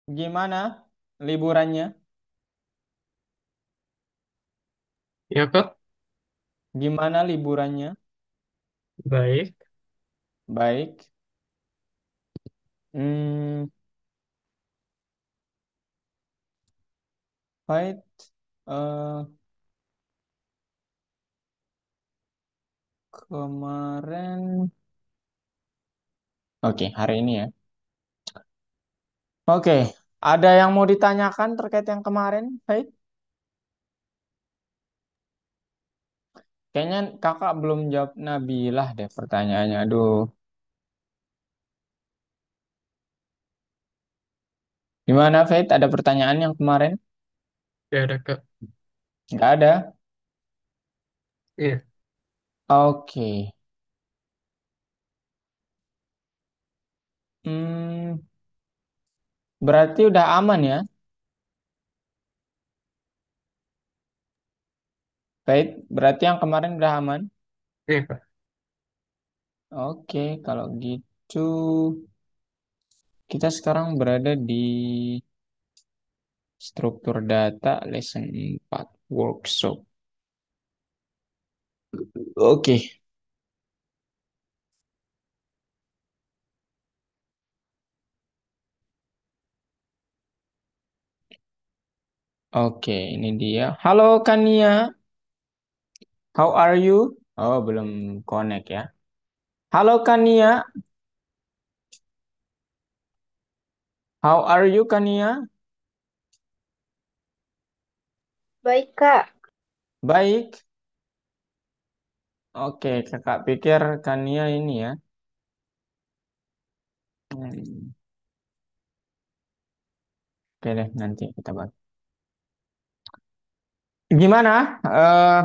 Gimana liburannya? Ya Kak, Gimana liburannya? baik. Baik. Hmm, baik. Eh, kemarin. Oke, hari ini ya. Oke, ada yang mau ditanyakan terkait yang kemarin? Baik. Kayaknya kakak belum jawab Nabilah deh pertanyaannya. Aduh, gimana Faith? Ada pertanyaan yang kemarin? Ya ada Kak. Nggak ada. Iya, Oke. Hmm, berarti udah aman ya, Faith? Berarti yang kemarin udah aman? iya Kak. Oke, kalau gitu kita sekarang berada di struktur data lesson 4 workshop. Oke, oke, ini dia. Halo Kania, how are you? Oh, belum connect ya. Halo Kania, how are you Kania? Baik, Kak. Baik. Oke, kakak pikir Kania ini ya. Hmm, Oke deh, nanti kita bahas. Gimana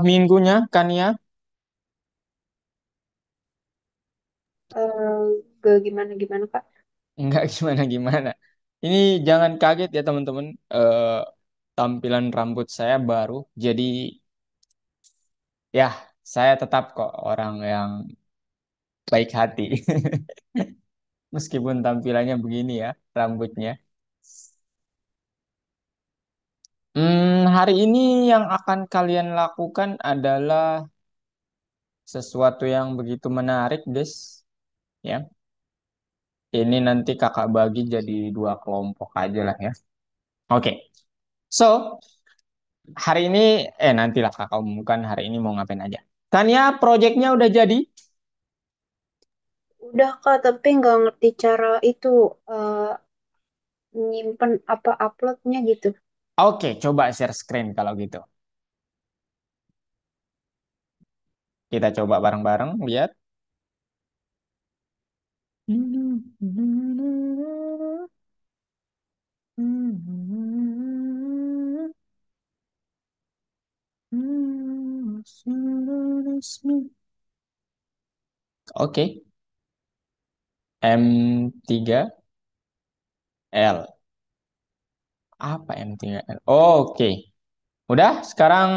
minggunya Kania? Eh, gak gimana-gimana, Kak. Enggak gimana-gimana. Ini jangan kaget ya teman-teman. Tampilan rambut saya baru. Jadi ya, saya tetap kok orang yang baik hati. Meskipun tampilannya begini ya, rambutnya. Hari ini yang akan kalian lakukan adalah sesuatu yang begitu menarik, Des. Ya, ini nanti kakak bagi jadi dua kelompok aja lah ya. Oke, so hari ini, nantilah kakak umumkan hari ini mau ngapain aja. Tania, proyeknya udah jadi? Udah, Kak, tapi nggak ngerti cara itu eh nyimpen apa uploadnya gitu. Oke, coba share screen kalau gitu. Kita coba bareng-bareng, lihat. Oke, M3L. Apa M3L? Oke, udah sekarang.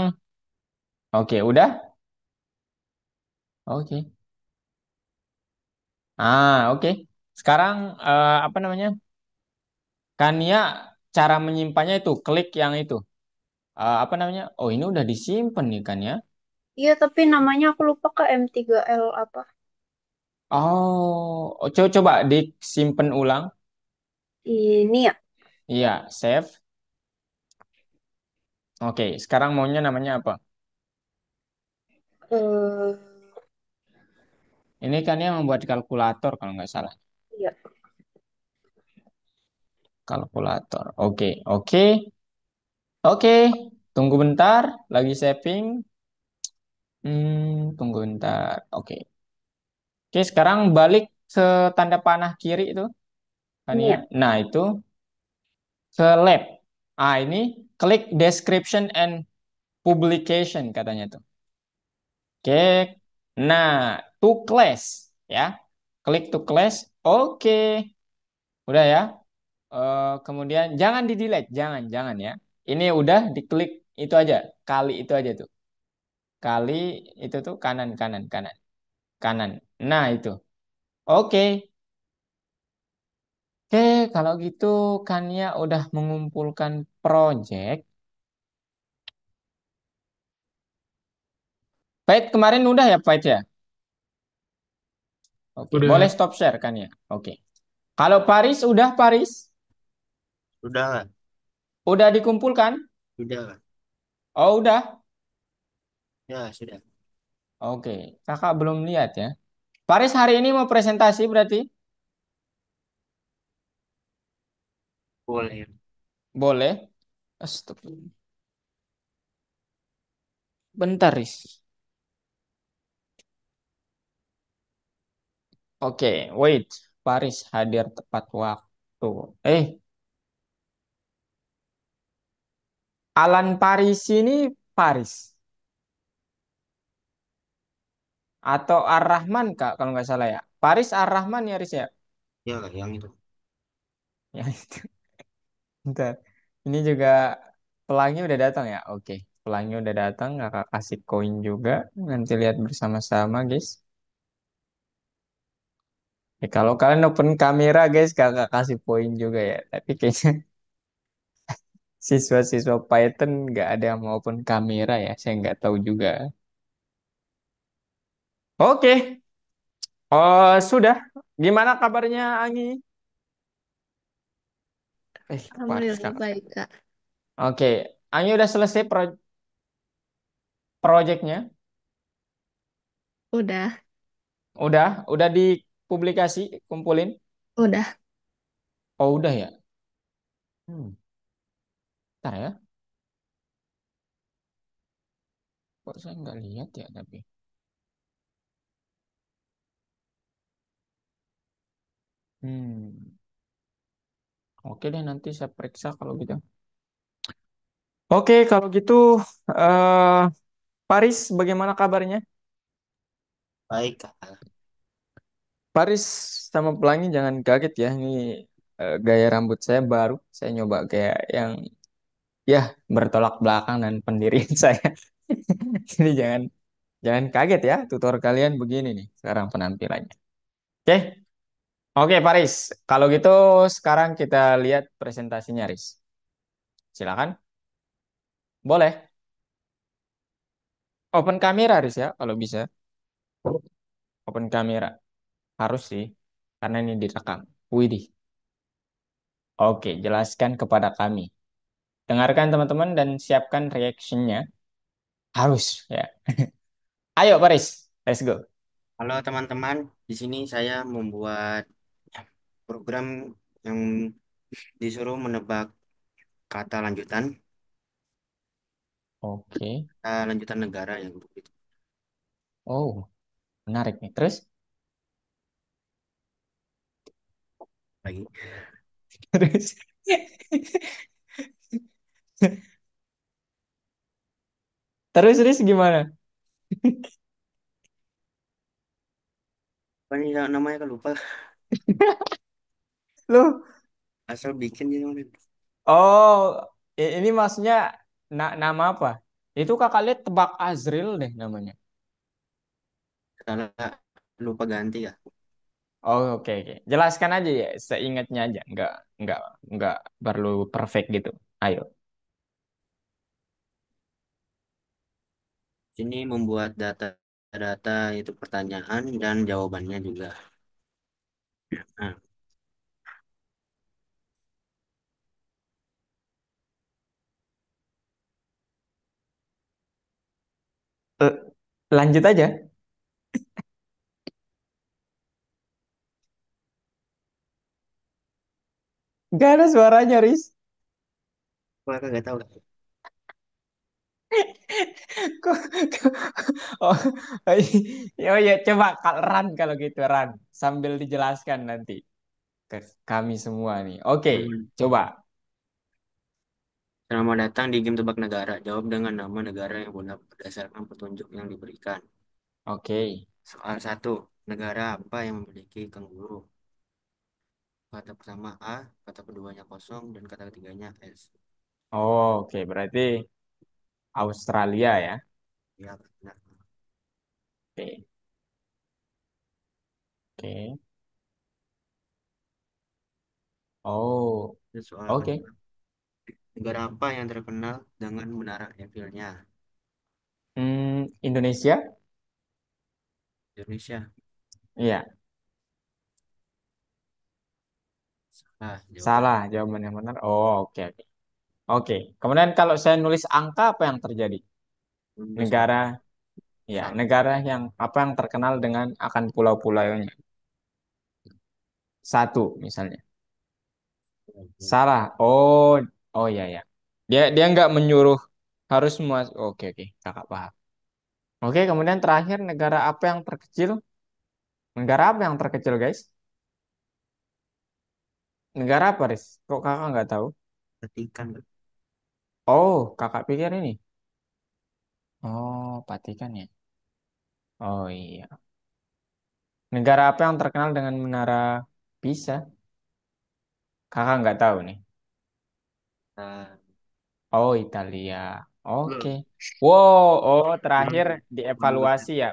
Oke, udah. Oke. Oke. Sekarang apa namanya? Kania cara menyimpannya itu klik yang itu. Apa namanya? Oh, ini udah disimpan nih kan ya? Iya, tapi namanya aku lupa, Kak, M3L apa. Coba disimpan ulang. Ini ya, Iya, save. Oke, sekarang maunya namanya apa? eh Ini kan yang membuat kalkulator kalau nggak salah. iya. Kalkulator. Oke, oke, oke. Tunggu bentar, lagi saving. Tunggu bentar. Oke. Oke, sekarang balik ke tanda panah kiri itu, kan Ini ya? ya. Nah, itu ke lab. Ini klik description and publication katanya tuh. Oke. Nah, to class ya. Klik to class. Oke. Udah ya. Kemudian jangan di delete, jangan ya. Ini udah diklik itu aja, kali itu aja tuh. Kali itu tuh kanan kanan kanan kanan. Nah, itu. Oke. Oke, kalau gitu Kania udah mengumpulkan project. Pait kemarin udah ya Pait ya? Oke, boleh Udah, stop share Kania. Oke. Kalau Paris udah Paris, Sudah lah, udah dikumpulkan? sudah lah. Oh udah. Ya, sudah. Oke, kakak belum lihat ya. Paris hari ini mau presentasi berarti? Boleh. Boleh. Astagfirullah. Bentar, Riz. Oke, wait. Paris hadir tepat waktu. Eh, Alan Paris ini Paris. Atau Ar-Rahman, Kak, kalau nggak salah ya. Paris Ar-Rahman ya, Riz ya? Ya, yang itu. Ya, itu. Bentar. Ini juga pelangi udah datang ya? Oke. Pelangi udah datang, kakak kasih koin juga. Nanti lihat bersama-sama, guys. Kalau kalian open kamera, guys, kakak kasih poin juga ya. Tapi kayaknya siswa-siswa Python nggak ada yang mau open kamera ya. Saya nggak tahu juga. Oke. Oh, sudah. Gimana kabarnya, Angi? Paris, Alhamdulillah kakak. baik, Kak. Oke. Angi udah selesai proyeknya? Udah, Udah dipublikasi, kumpulin? udah. Oh, udah ya. Hmm. Ntar ya. Kok saya nggak lihat ya, tapi. Hmm. Oke deh, nanti saya periksa kalau gitu. Oke, kalau gitu, eh Paris, bagaimana kabarnya? Baik, Kak. Paris sama Pelangi jangan kaget ya, ini gaya rambut saya baru. Saya nyoba kayak yang ya bertolak belakang dan pendirian saya. Jadi jangan jangan kaget ya, tutor kalian begini nih sekarang penampilannya. Oke, oke Paris. Kalau gitu sekarang kita lihat presentasinya, Riz. Silakan. Boleh. Open kamera, Riz ya, kalau bisa. Open kamera. Harus sih, karena ini direkam. Widih. Oke, jelaskan kepada kami. Dengarkan teman-teman dan siapkan reaksinya. Harus ya. Ayo Paris, let's go. Halo teman-teman, di sini saya membuat program yang disuruh menebak kata lanjutan, Oke. kata lanjutan negara yang untuk itu Oh, menarik nih. Terus, lagi. terus, terus gimana? Apa ini namanya kan lupa, Lu, asal bikin gitu. oh, ini maksudnya nama apa? Itu kakak lihat tebak Azril deh namanya. Salah, lupa ganti ya. Oh, oke. Jelaskan aja ya, seingatnya aja. Nggak, nggak perlu perfect gitu. Ayo. Sini membuat data-data itu pertanyaan dan jawabannya juga. Nah, Eh, Lanjut aja. Gak ada suaranya, Riz. aku kagak tahu. Kok, kok- oh, oh ya coba run kalau gitu run sambil dijelaskan nanti ke kami semua nih. Oke, Hmm. coba. Selamat datang di game tebak negara. Jawab dengan nama negara yang benar berdasarkan petunjuk yang diberikan. Oke. Soal satu, negara apa yang memiliki kanguru? Kata pertama A, kata keduanya kosong, dan kata ketiganya S. Oh, oke, berarti Australia ya. Ya, benar. Oke. Oke. Oh, Dan soal oke. kedua, negara apa yang terkenal dengan Menara Eiffel-nya? Indonesia? Indonesia. Iya, Salah jawaban. salah jawaban yang benar. Oh, oke, oke. Oke. Kemudian kalau saya nulis angka apa yang terjadi? Menulis Negara, angka. ya, Salah. negara yang apa yang terkenal dengan akan pulau-pulaunya? Satu, misalnya. Salah. Oh, oh ya ya. Dia nggak menyuruh harus semua. Oke, oke, kakak paham. Oke, kemudian terakhir negara apa yang terkecil? Negara apa yang terkecil, guys? Negara apa, Riz? Kok kakak nggak tahu? Vatikan. Oh, kakak pikir ini. Oh, Vatikan ya. Oh iya. Negara apa yang terkenal dengan Menara Pisa? Kakak nggak tahu nih. Nah, Oh, Italia. Oke. belum. Wow, oh terakhir Belum. Belum. dievaluasi ya.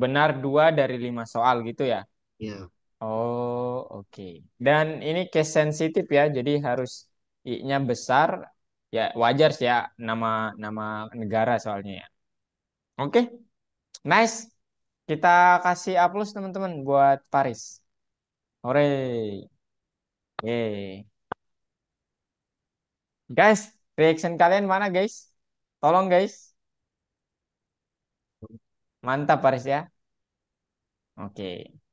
Benar 2 dari 5 soal gitu ya. Ya, Oh, oke. Dan ini case sensitif ya, jadi harus I-nya besar. Ya, wajar sih ya nama nama negara soalnya ya. Oke, nice. Kita kasih aplaus teman-teman buat Paris. Hore. Yeay. Guys, reaction kalian mana guys? Tolong guys. Mantap Paris ya. Oke.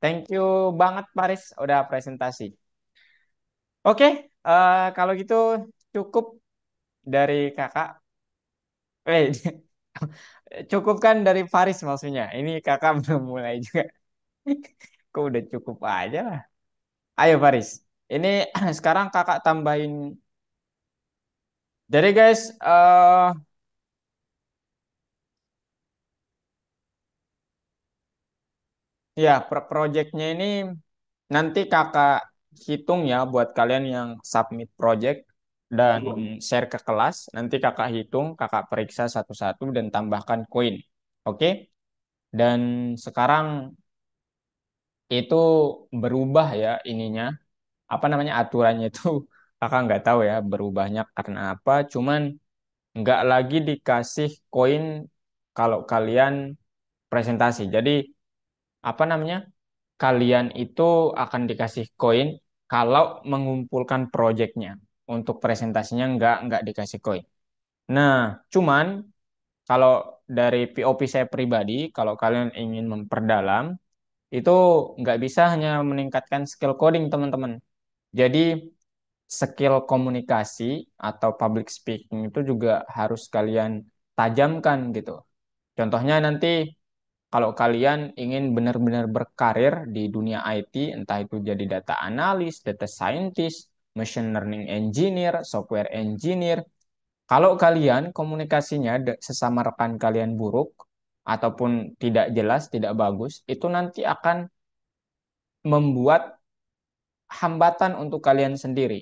Thank you banget Paris udah presentasi. Oke, kalau gitu cukup dari kakak. Eh, cukup kan dari Paris maksudnya. Ini kakak belum mulai juga. Kok udah cukup aja lah. Ayo Paris. Ini sekarang kakak tambahin. Jadi guys, ya proyeknya ini nanti kakak hitung ya buat kalian yang submit project dan share ke kelas. Nanti kakak hitung, kakak periksa satu-satu dan tambahkan koin. Oke? Dan sekarang itu berubah ya ininya. Apa namanya aturannya itu kakak nggak tahu ya berubahnya karena apa. Cuman nggak lagi dikasih koin kalau kalian presentasi. Jadi apa namanya? Kalian itu akan dikasih koin kalau mengumpulkan proyeknya. Untuk presentasinya nggak dikasih koin. Nah, cuman kalau dari POP saya pribadi, kalau kalian ingin memperdalam, itu nggak bisa hanya meningkatkan skill coding, teman-teman. Jadi, skill komunikasi atau public speaking itu juga harus kalian tajamkan gitu. Contohnya nanti kalau kalian ingin benar-benar berkarir di dunia IT, entah itu jadi data analis, data scientist, machine learning engineer, software engineer, kalau kalian komunikasinya sesama rekan kalian buruk ataupun tidak jelas, tidak bagus, itu nanti akan membuat hambatan untuk kalian sendiri.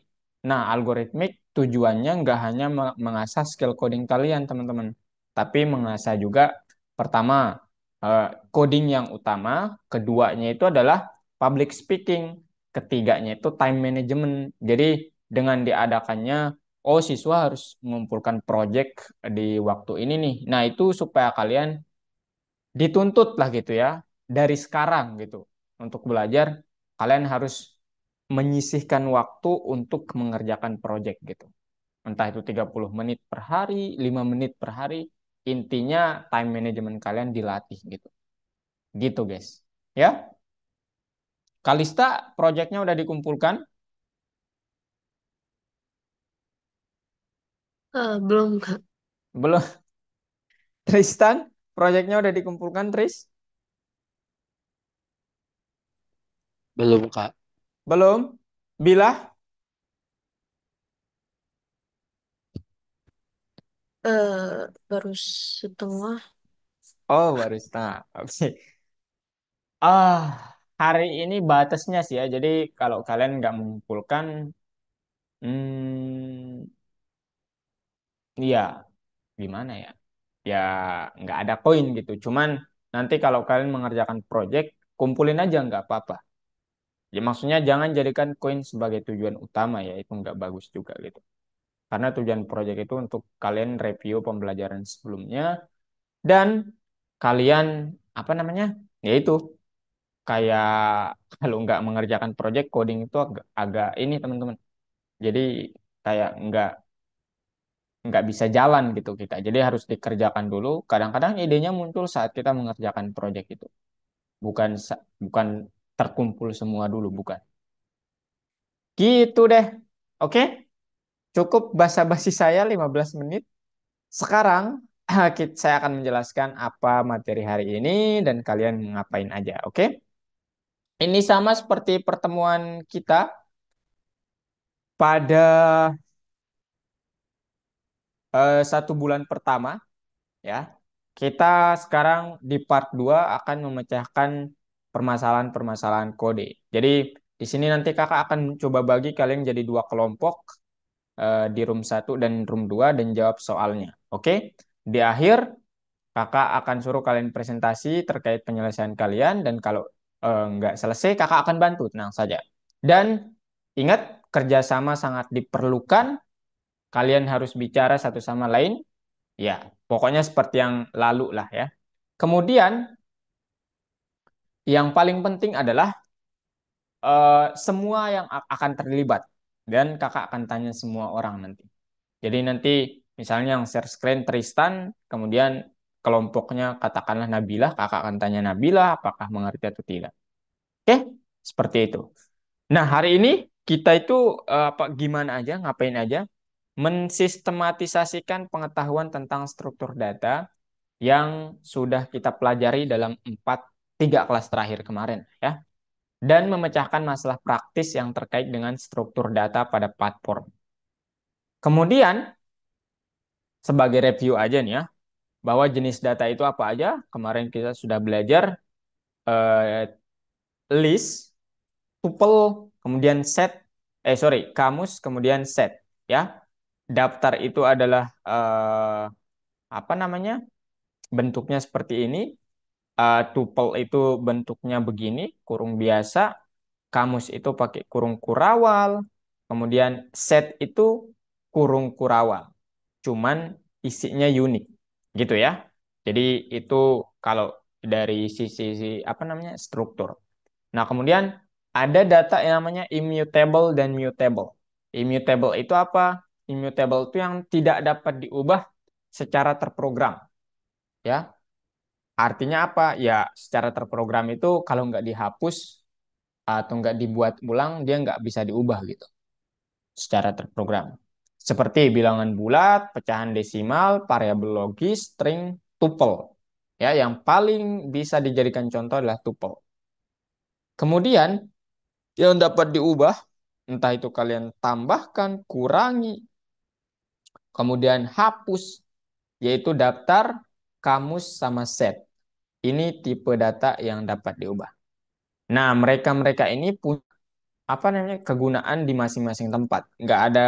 Nah, algoritmik tujuannya nggak hanya mengasah skill coding kalian, teman-teman, tapi mengasah juga pertama coding yang utama, keduanya itu adalah public speaking, ketiganya itu time management. Jadi dengan diadakannya, oh siswa harus mengumpulkan project di waktu ini nih. Nah, itu supaya kalian dituntut lah gitu ya dari sekarang gitu untuk belajar kalian harus menyisihkan waktu untuk mengerjakan project gitu entah itu 30 menit per hari 5 menit per hari intinya time management kalian dilatih gitu gitu guys ya Kalista projectnya udah dikumpulkan Belum, Kak. belum Tristan projectnya udah dikumpulkan Tris Belum, Kak. belum Bila Baru setengah. oh barista oke Ah, hari ini batasnya sih ya. Jadi kalau kalian nggak mengumpulkan, hmm, iya, gimana ya? Ya nggak ada koin gitu. Cuman nanti kalau kalian mengerjakan project, kumpulin aja nggak apa-apa. Ya, maksudnya jangan jadikan koin sebagai tujuan utama ya, itu nggak bagus juga gitu. Karena tujuan project itu untuk kalian review pembelajaran sebelumnya dan kalian apa namanya? Yaitu kayak kalau nggak mengerjakan project coding itu agak ini teman-teman. Jadi kayak nggak bisa jalan gitu kita. Jadi harus dikerjakan dulu. Kadang-kadang idenya muncul saat kita mengerjakan project itu. Bukan terkumpul semua dulu, bukan. Gitu deh. Oke, cukup basa-basi saya 15 menit. Sekarang saya akan menjelaskan apa materi hari ini dan kalian ngapain aja, oke? Ini sama seperti pertemuan kita pada 1 bulan pertama, ya. Kita sekarang di part 2 akan memecahkan permasalahan-permasalahan kode. Jadi di sini nanti kakak akan coba bagi kalian jadi 2 kelompok di room 1 dan room 2 dan jawab soalnya. Oke? Di akhir kakak akan suruh kalian presentasi terkait penyelesaian kalian dan kalau nggak selesai kakak akan bantu, tenang saja. Dan ingat kerjasama sangat diperlukan. Kalian harus bicara satu sama lain. Ya, pokoknya seperti yang lalu lah ya. Kemudian yang paling penting adalah semua yang akan terlibat dan kakak akan tanya semua orang nanti. Jadi nanti misalnya yang share screen Tristan, kemudian kelompoknya katakanlah Nabilah, kakak akan tanya Nabilah apakah mengerti atau tidak. Oke, seperti itu. Nah, hari ini kita itu apa gimana aja, ngapain aja, mensistematisasikan pengetahuan tentang struktur data yang sudah kita pelajari dalam 3 kelas terakhir kemarin ya. Dan memecahkan masalah praktis yang terkait dengan struktur data pada platform. Kemudian, sebagai review aja nih ya, bahwa jenis data itu apa aja. Kemarin kita sudah belajar eh, list, tuple, kemudian set, kamus, kemudian set. Ya, daftar itu adalah apa namanya? Bentuknya seperti ini. Tuple itu bentuknya begini, kurung biasa. Kamus itu pakai kurung kurawal. Kemudian set itu kurung kurawal. Cuman isinya unik, gitu ya. Jadi itu kalau dari sisi apa namanya struktur. Nah, kemudian ada data yang namanya immutable dan mutable. Immutable itu apa? Immutable itu yang tidak dapat diubah secara terprogram, ya. Artinya apa? Ya, secara terprogram itu kalau nggak dihapus atau nggak dibuat ulang, dia nggak bisa diubah gitu, secara terprogram. Seperti bilangan bulat, pecahan desimal, variabel logis, string, tuple. Ya, yang paling bisa dijadikan contoh adalah tuple. Kemudian yang dapat diubah, entah itu kalian tambahkan, kurangi, kemudian hapus, yaitu daftar, kamus, sama set. Ini tipe data yang dapat diubah. Nah, mereka-mereka ini punya apa namanya kegunaan di masing-masing tempat. Nggak ada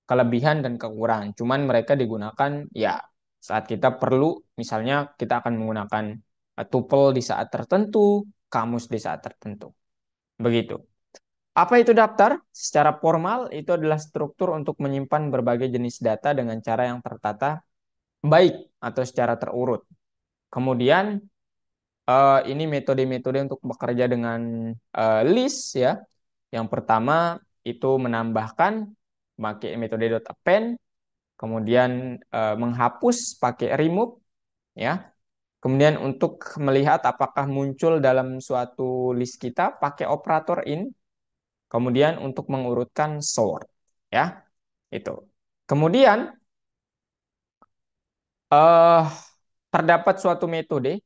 kelebihan dan kekurangan. Cuman mereka digunakan ya saat kita perlu, misalnya kita akan menggunakan tuple di saat tertentu, kamus di saat tertentu. Begitu. Apa itu daftar? Secara formal, itu adalah struktur untuk menyimpan berbagai jenis data dengan cara yang tertata baik atau secara terurut. Kemudian, ini metode-metode untuk bekerja dengan list ya. Yang pertama itu menambahkan pakai metode .append, kemudian menghapus pakai remove ya. Kemudian untuk melihat apakah muncul dalam suatu list kita pakai operator in. Kemudian untuk mengurutkan sort ya. Itu. Kemudian eh terdapat suatu metode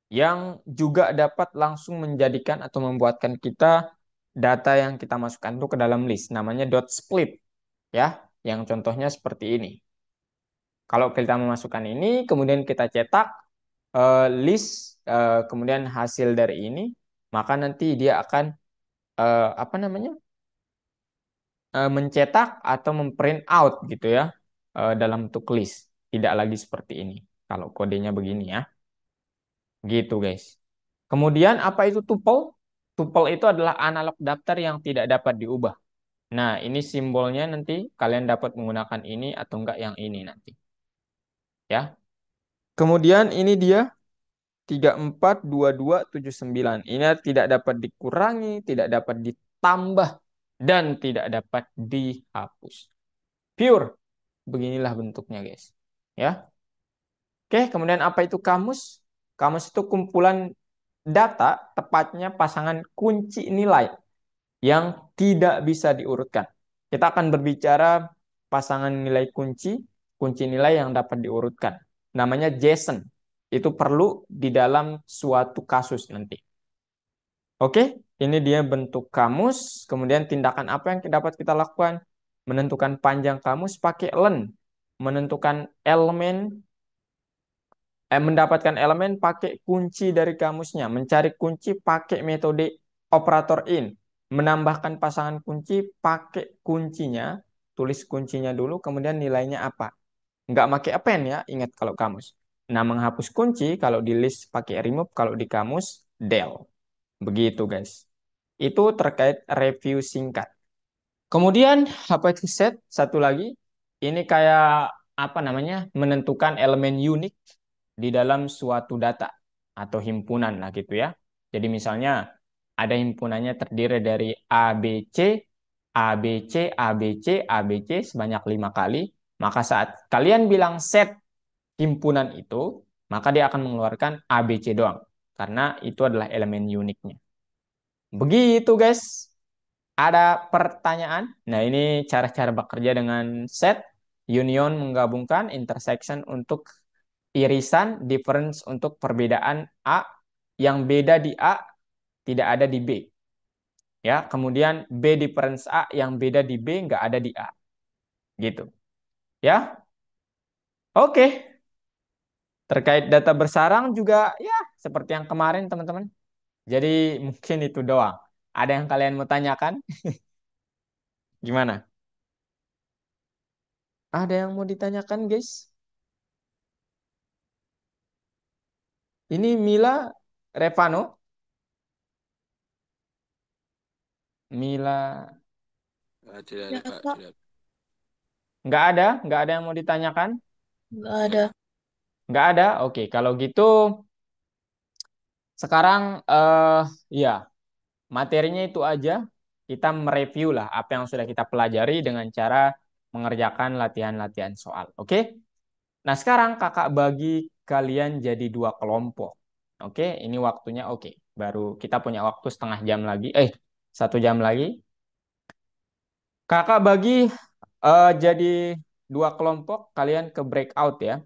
yang juga dapat langsung menjadikan atau membuatkan kita data yang kita masukkan itu ke dalam list namanya dot split ya, yang contohnya seperti ini. Kalau kita memasukkan ini kemudian kita cetak list kemudian hasil dari ini, maka nanti dia akan apa namanya mencetak atau memprint out gitu ya dalam bentuk list. Tidak lagi seperti ini kalau kodenya begini ya. Gitu guys. Kemudian apa itu tuple? Tuple itu adalah analog daftar yang tidak dapat diubah. Nah, ini simbolnya nanti kalian dapat menggunakan ini atau enggak yang ini nanti. Ya. Kemudian ini dia 342279. Ini tidak dapat dikurangi, tidak dapat ditambah, dan tidak dapat dihapus. Pure. Beginilah bentuknya, guys. Ya. Oke, kemudian apa itu kamus? Kamus itu kumpulan data, tepatnya pasangan kunci nilai yang tidak bisa diurutkan. Kita akan berbicara pasangan nilai kunci, kunci nilai yang dapat diurutkan. Namanya JSON. Itu perlu di dalam suatu kasus nanti. Oke, ini dia bentuk kamus. Kemudian tindakan apa yang dapat kita lakukan? Menentukan panjang kamus pakai len. Menentukan elemen mendapatkan elemen pakai kunci dari kamusnya, mencari kunci pakai metode operator in, menambahkan pasangan kunci pakai kuncinya, tulis kuncinya dulu, kemudian nilainya apa. Nggak pakai append ya, ingat kalau kamus. Nah, menghapus kunci kalau di list pakai remove, kalau di kamus del. Begitu guys. Itu terkait review singkat. Kemudian apa itu set? Satu lagi, ini kayak apa namanya? Menentukan elemen unik di dalam suatu data atau himpunan lah gitu ya. Jadi misalnya ada himpunannya terdiri dari A, B, C, A, B, C, A, B, C, A, B, C sebanyak 5 kali. Maka saat kalian bilang set himpunan itu, maka dia akan mengeluarkan A, B, C doang. Karena itu adalah elemen uniknya. Begitu guys. Ada pertanyaan? Nah, ini cara-cara bekerja dengan set, union menggabungkan, intersection untuk irisan, difference untuk perbedaan A, yang beda di A tidak ada di B. Ya, kemudian B difference A yang beda di B nggak ada di A. Gitu. Ya, oke. Terkait data bersarang juga ya seperti yang kemarin teman-teman. Jadi mungkin itu doang. Ada yang kalian mau tanyakan? Gimana? Ada yang mau ditanyakan, guys? Ini Mila Revano. Mila Tidak Ya, ada, Kak. Kak. Tidak. nggak ada yang mau ditanyakan? Nggak ada. Nggak ada. Oke, kalau gitu sekarang ya materinya itu aja. Kita mereview lah apa yang sudah kita pelajari dengan cara mengerjakan latihan-latihan soal. Oke? Nah, sekarang kakak bagi kalian jadi 2 kelompok. Oke, ini waktunya oke. Baru kita punya waktu setengah jam lagi. 1 jam lagi. Kakak bagi jadi 2 kelompok, kalian ke breakout ya.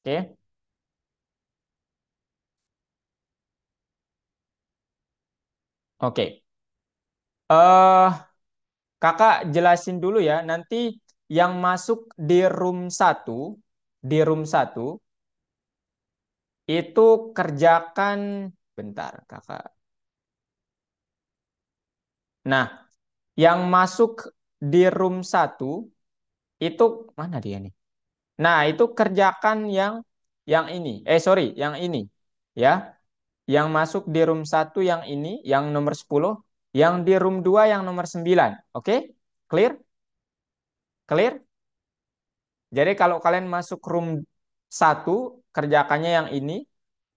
Oke. Oke. Eh kakak jelasin dulu ya. Nanti yang masuk di room 1 itu kerjakan bentar, kakak. Nah, yang masuk di room 1 itu mana dia nih? Nah, itu kerjakan yang ini. Sorry, yang ini. Ya, yang masuk di room 1 yang ini, yang nomor 10, yang di room 2 yang nomor 9. Oke? Clear? Clear? Jadi kalau kalian masuk room 1, kerjakannya yang ini,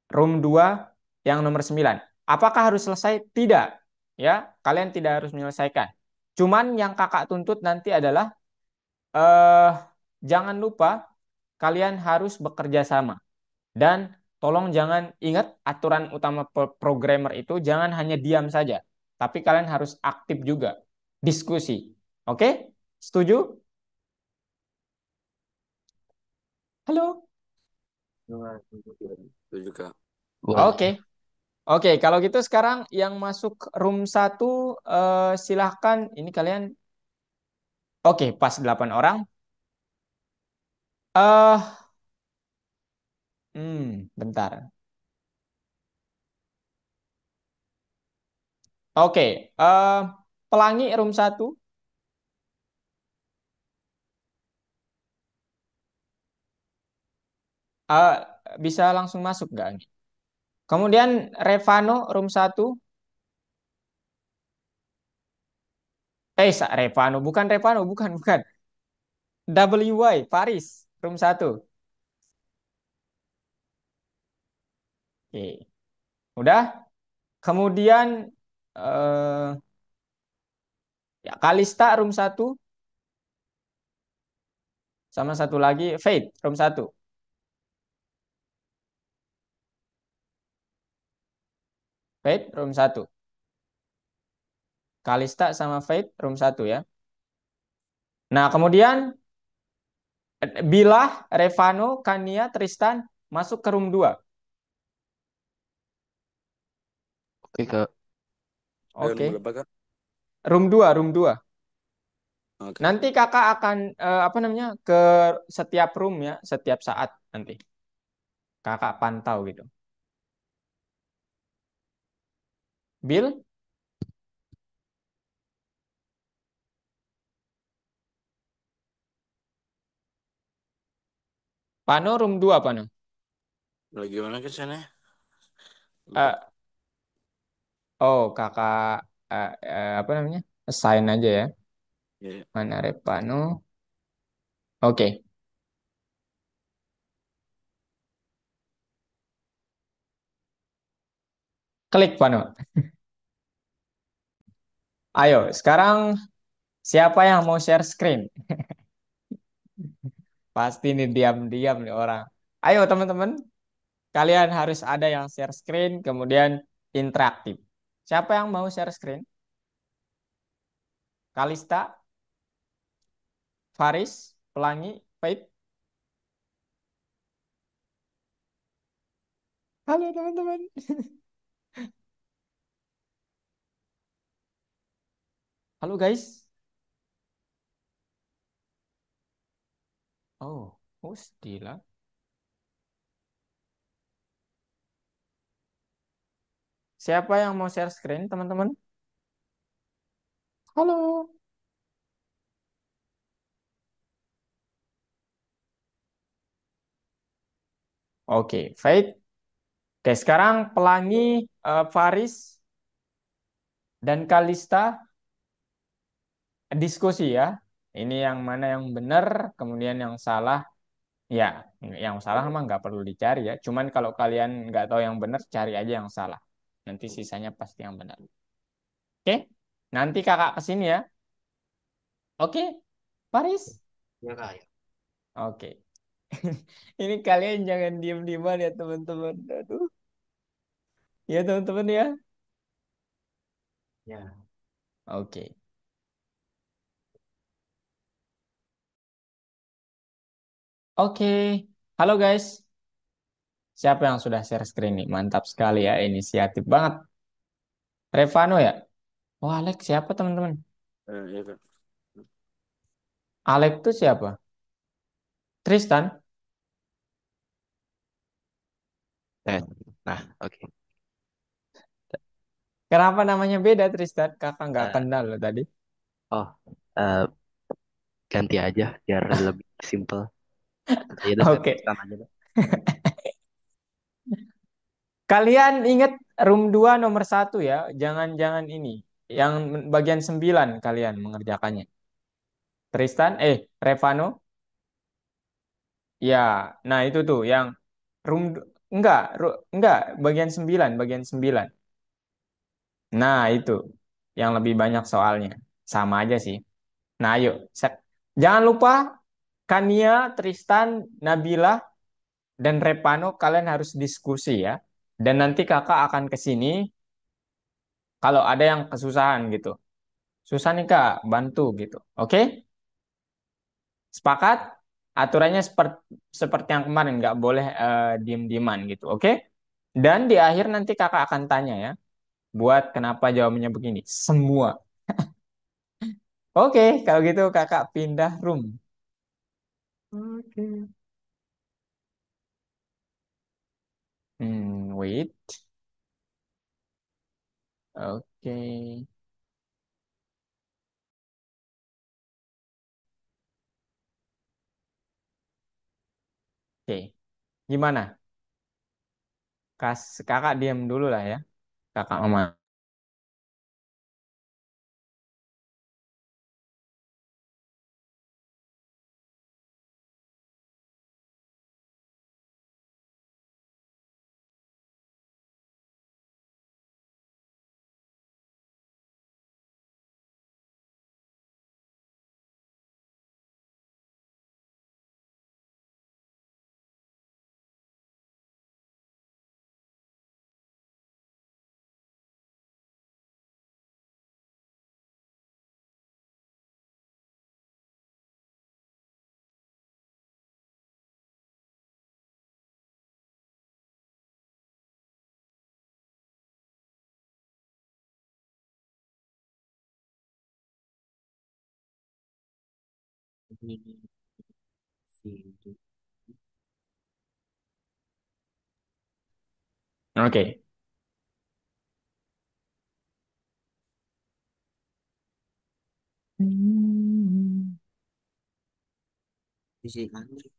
room 2 yang nomor 9. Apakah harus selesai? Tidak. Ya, kalian tidak harus menyelesaikan. Cuman yang kakak tuntut nanti adalah eh jangan lupa kalian harus bekerja sama. Dan tolong jangan ingat aturan utama programmer itu jangan hanya diam saja, tapi kalian harus aktif juga, diskusi. Oke? Setuju? Halo? Itu juga. Oke. Boleh. Oke, kalau gitu sekarang yang masuk room 1 silahkan ini kalian. Oke, pas 8 orang. Eh, bentar. Oke, pelangi room 1. eh, bisa langsung masuk nggak? Kemudian Revano room 1. Revano, bukan Revano, bukan. WY, Paris, room 1. Oke, udah. Kemudian eh ya Kalista room 1 sama satu lagi Fate room 1. Fate room 1. Kalista sama Fate room 1 ya. Nah, kemudian Bilah, Revano, Kania, Tristan masuk ke room 2. Oke, Kak. Room Oke. berapa, Kak? Room 2. Oke. Nanti kakak akan apa namanya ke setiap room ya, setiap saat nanti. Kakak pantau gitu. Bill, Pano room 2 Pano. Lagi mana ke sana? Lupa. Eh, oh, kakak apa namanya? Assign aja ya. Ya. Mana Repano? Oke, klik Pano. Ayo, sekarang siapa yang mau share screen? Pasti nih diam-diam nih orang. Ayo teman-teman, kalian harus ada yang share screen, kemudian interaktif. Siapa yang mau share screen? Kalista, Faris, Pelangi, Pait. Halo teman-teman. Halo guys. Oh, Stila. Siapa yang mau share screen, teman-teman? Halo. Oke, Faith. Oke, sekarang Pelangi, Faris, dan Kalista diskusi ya. Ini yang mana yang benar, kemudian yang salah. Ya, yang salah emang nggak perlu dicari ya. Cuman kalau kalian nggak tahu yang benar, cari aja yang salah. Nanti sisanya pasti yang benar. Oke, nanti kakak kesini ya. Oke, Faris. Ya, Kak, ya. Oke. Ini kalian jangan diem-dieman ya teman-teman. Aduh. Ya teman-teman ya. Ya. Oke. Oke. Halo guys. Siapa yang sudah share screen nih? Mantap sekali ya. Inisiatif banget. Revano ya? Oh, Alex siapa teman-teman? Ya, Kak. Alex itu siapa? Tristan? Eh, Nah, oke. Kenapa namanya beda Tristan? Kakak nggak Eh, kenal loh tadi. oh, eh, ganti aja biar lebih simple. Ya udah saya Oke. Tristan aja deh. Kalian ingat room 2 nomor 1 ya. Jangan-jangan ini. Yang bagian 9 kalian mengerjakannya. Tristan, Revano. Ya, nah itu tuh yang room enggak bagian 9. Nah, itu yang lebih banyak soalnya. Sama aja sih. Nah, ayo. Jangan lupa Kania, Tristan, Nabila, dan Repano kalian harus diskusi ya. Dan nanti kakak akan ke sini kalau ada yang kesusahan gitu. Susah nih kak, bantu gitu. Oke? Sepakat? Aturannya seperti yang kemarin, nggak boleh diem-dieman gitu. Oke? Dan di akhir nanti kakak akan tanya ya, buat kenapa jawabannya begini. Semua. Oke, kalau gitu kakak pindah room. Oke. Wait. Oke. Oke. Gimana? Kakak diam dulu lah ya. Kakak Mama. Ini video. Oke. Hmm. Isi Android.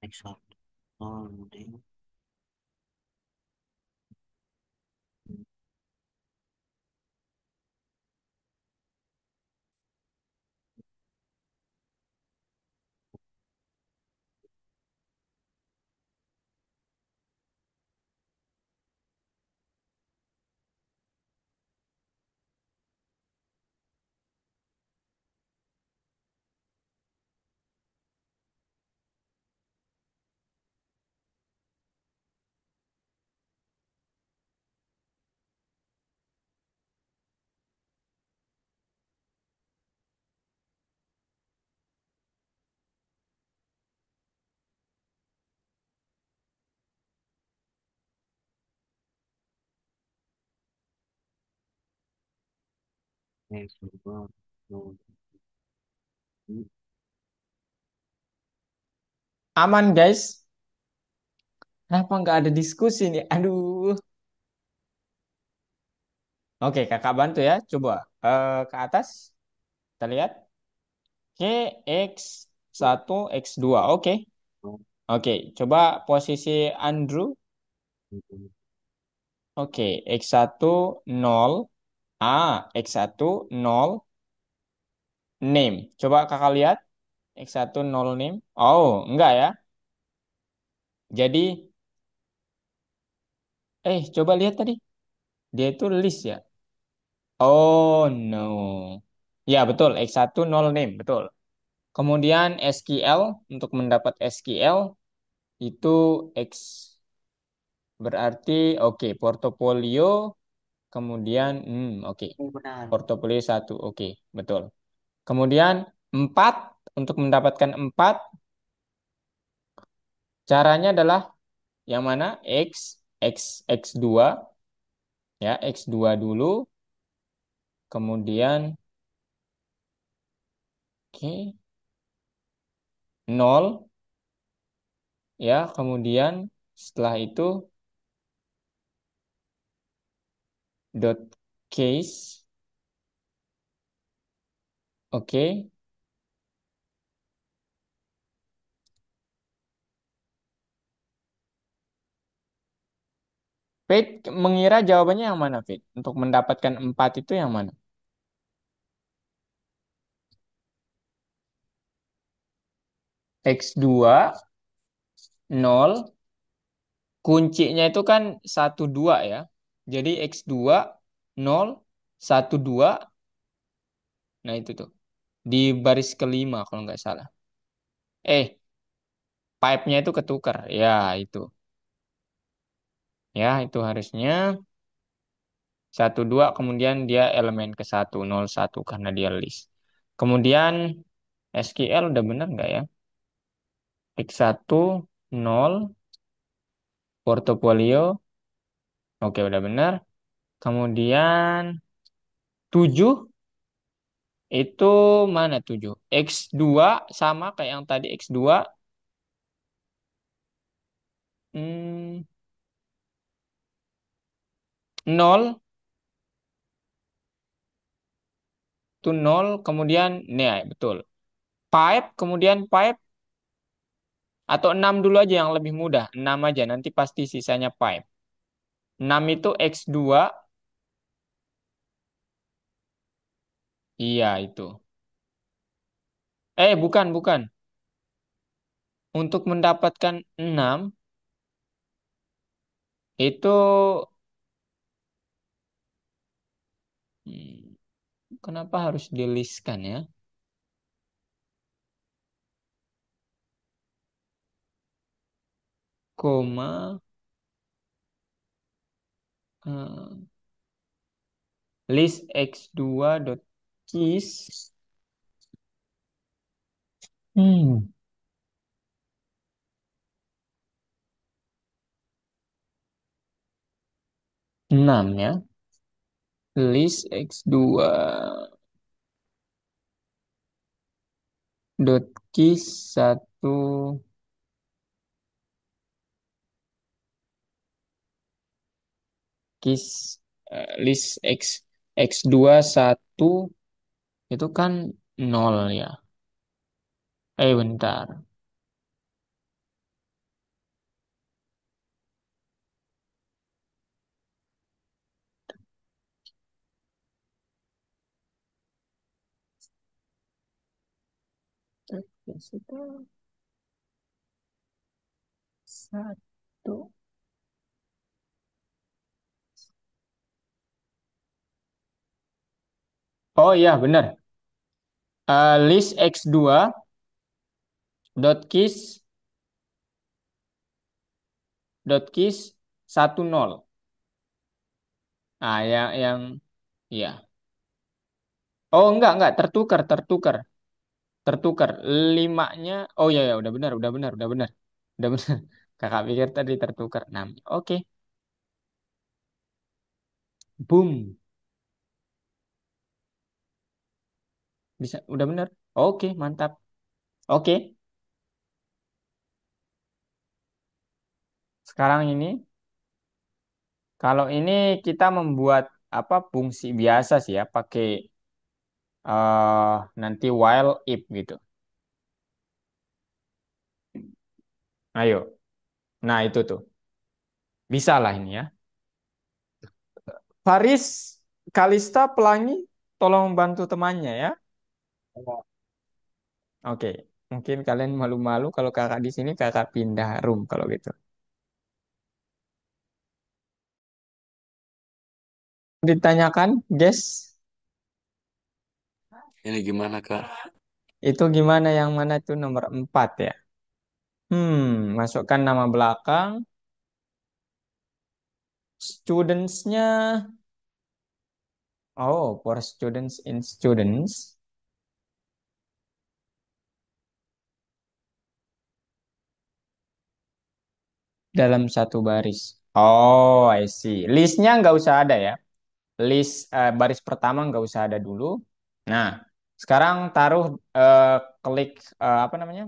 Next one. Oh, ding. Next one. No. Aman guys. Kenapa nggak ada diskusi nih? Aduh. Oke, kakak bantu ya. Coba ke atas. Kita lihat. Oke, X1, X2. Oke. Oke, coba posisi Andrew. Oke, X1, 0. X1, 0. Name. Coba kakak lihat. X1, 0 name. Oh, enggak ya. Jadi, coba lihat tadi. Dia itu list ya. Oh, no. Ya, betul. X1, 0 name. Betul. Kemudian SQL. Untuk mendapat SQL, itu X. Berarti, oke. Portofolio. Kemudian, oke. Oh, benar. Portofolio 1. Oke, betul. Kemudian 4 untuk mendapatkan 4 caranya adalah yang mana? X2 ya, X2 dulu, kemudian oke, 0 ya, kemudian setelah itu dot case. Oke. Fit mengira jawabannya yang mana, Fit? Untuk mendapatkan 4 itu yang mana? X2 0, kuncinya itu kan 1 2 ya. Jadi X2 0 1 2. Nah, itu tuh. Di baris kelima kalau nggak salah. Pipe-nya itu ketukar. Ya, itu. Ya, itu harusnya 1 2, kemudian dia elemen ke 1 0 1 karena dia list. Kemudian SQL udah bener nggak ya? X1 0 portofolio. Oke, udah bener. Kemudian 7 Itu mana 7? X2 sama kayak yang tadi X2. Hmm, 0 itu 0. Kemudian, nih betul. 5, kemudian 5. Atau 6 dulu aja yang lebih mudah. 6 aja, nanti pasti sisanya 5. 6 itu X2. Iya, itu. Bukan, bukan. Untuk mendapatkan 6, itu hmm, kenapa harus di-list-kan ya? Koma, eh, list X2 dot keys. Hmm, 6 ya. List X2 dot keys 1 keys, list X2 1 itu kan 0 ya. Bentar. X2 1. Oh iya benar. List X2 dot keys 10. Ah, yang ya. Oh enggak, tertukar, tertukar, tertukar. Limanya, oh ya ya, udah benar, udah benar, udah benar, udah benar. Kakak pikir tadi tertukar 6. Oke, boom, bisa, udah benar. Oke, mantap. Oke, sekarang ini, kalau ini kita membuat apa fungsi biasa sih ya, pakai nanti while if gitu. Ayo, nah itu tuh, bisa lah ini ya. Faris, Kalista, Pelangi, tolong bantu temannya ya. Oke, mungkin kalian malu-malu kalau kakak di sini kakak pindah room kalau gitu. Ditanyakan, guys, Ini gimana, Kak? itu gimana yang mana itu nomor 4 ya? Masukkan nama belakang, studentsnya, oh, for students in students, dalam satu baris. Oh, I see. Listnya nggak usah ada ya. List baris pertama nggak usah ada dulu. Nah, sekarang taruh eh, klik apa namanya?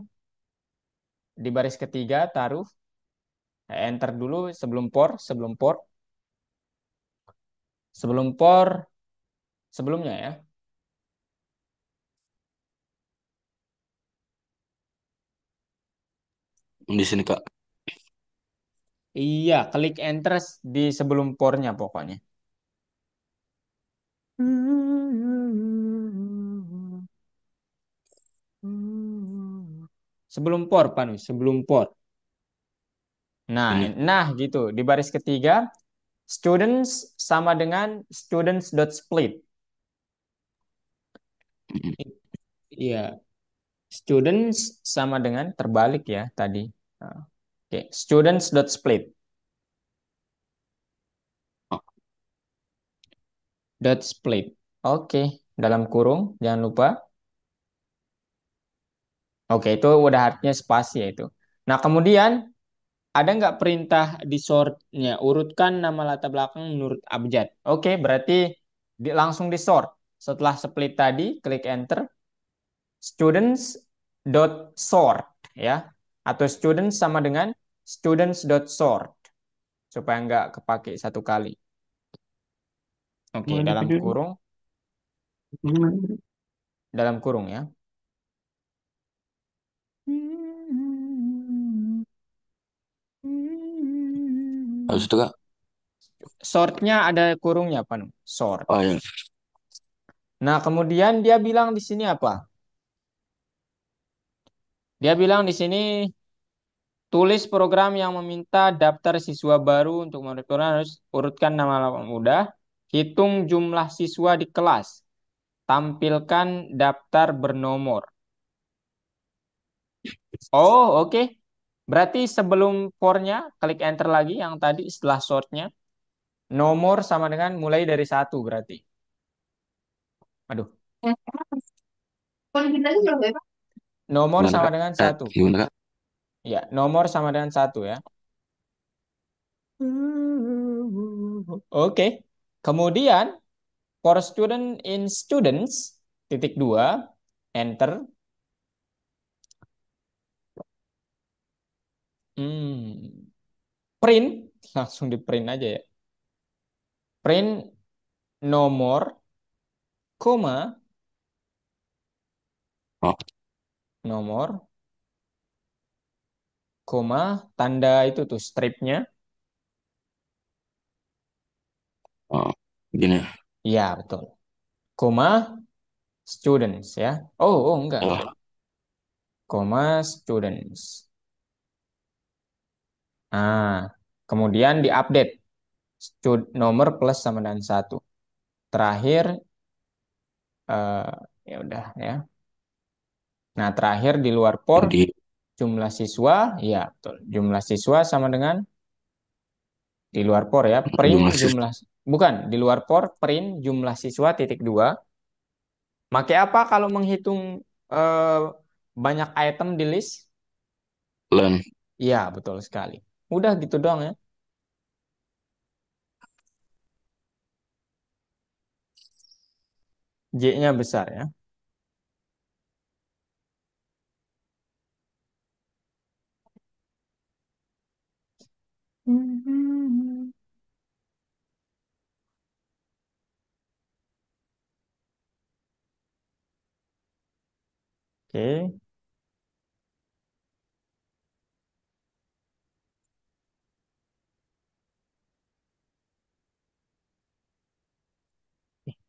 Di baris ketiga taruh enter dulu sebelum por sebelumnya ya. Di sini, Kak. Iya, klik enter di sebelum pornya pokoknya. Sebelum por, Panus, sebelum por. Nah, Ini. nah gitu. Di baris ketiga, students sama dengan students.split. Iya, students sama dengan terbalik ya tadi. Nah, oke, students.split. Oh, Dot split. Oke, dalam kurung, jangan lupa. Oke, itu udah artinya spasi ya itu. Nah, kemudian ada nggak perintah di sortnya? Urutkan nama latar belakang menurut abjad. Oke, berarti langsung di sort. setelah split tadi, klik enter. Students dot sort ya, atau students sama dengan students dot sort supaya nggak kepake satu kali. Oke, dalam kurung ya. Habis itu Kak. Sortnya ada kurungnya apa? Sort. Oh ya. Nah, kemudian dia bilang di sini apa? Dia bilang di sini tulis program yang meminta daftar siswa baru untuk menentukan harus urutkan nama-nama mudah, hitung jumlah siswa di kelas, tampilkan daftar bernomor. Oh, oke. Berarti sebelum for-nya, klik enter lagi yang tadi setelah sort-nya. Nomor sama dengan mulai dari 1 berarti. Aduh. Nomor Gimana sama Kak? dengan 1. Gimana Kak? Ya, nomor sama dengan 1 ya. Oke. Kemudian, for student in students, titik 2, enter. Print, langsung di print aja ya. Print nomor, koma, Oh, nomor, koma, tanda itu tuh stripnya. oh, gini. Ya, betul. Koma, students ya. Oh, enggak. Oh, Koma, students. Ah, kemudian diupdate. Nomor plus sama dengan 1. Terakhir, eh, ya udah ya. Nah, terakhir di luar for, di jumlah siswa, ya betul. Jumlah siswa sama dengan di luar for ya, print jumlah siswa jumlah, bukan, di luar for, print jumlah siswa titik 2. Pakai apa kalau menghitung eh, banyak item di list? len. Iya, betul sekali. Udah gitu doang ya. J-nya besar ya. Oke.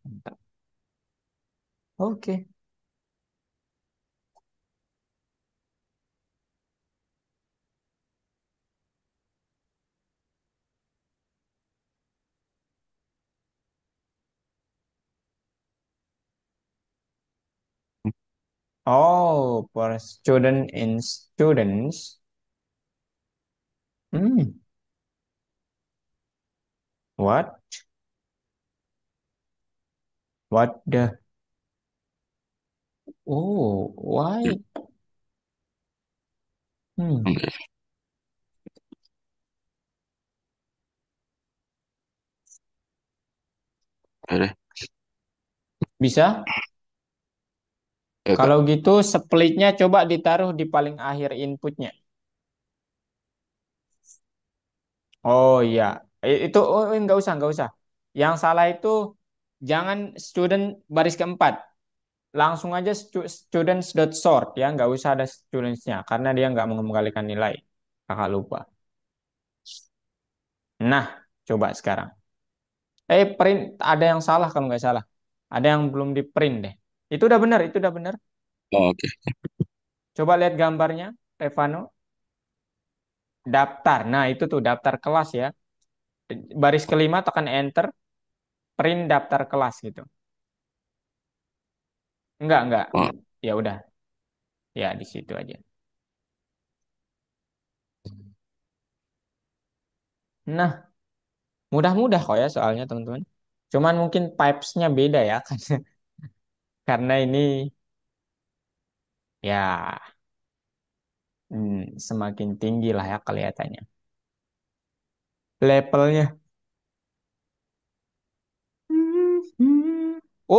Mantap. Oke. Oh, for student in students. Hmm, what? What the? Oh, why? Hmm, Oke, oke deh. bisa? Ya Kak. Kalau gitu splitnya coba ditaruh di paling akhir inputnya. Oh iya, itu oh, nggak usah. Yang salah itu jangan student baris keempat, langsung aja students.sort ya, nggak usah ada studentsnya karena dia nggak mengembalikan nilai. Kakak lupa. Nah, coba sekarang. Print ada yang salah kalau nggak salah. Ada yang belum di print deh. Itu udah benar, itu udah benar. Oh, oke. Coba lihat gambarnya, Revano. Daftar. Nah, itu tuh daftar kelas ya. Baris kelima tekan enter, print daftar kelas gitu. Enggak. Oh, Ya udah, ya di situ aja. Nah, mudah-mudah kok ya soalnya teman-teman. Cuman mungkin pipes-nya beda ya karena ini ya semakin tinggi lah ya kelihatannya. Levelnya.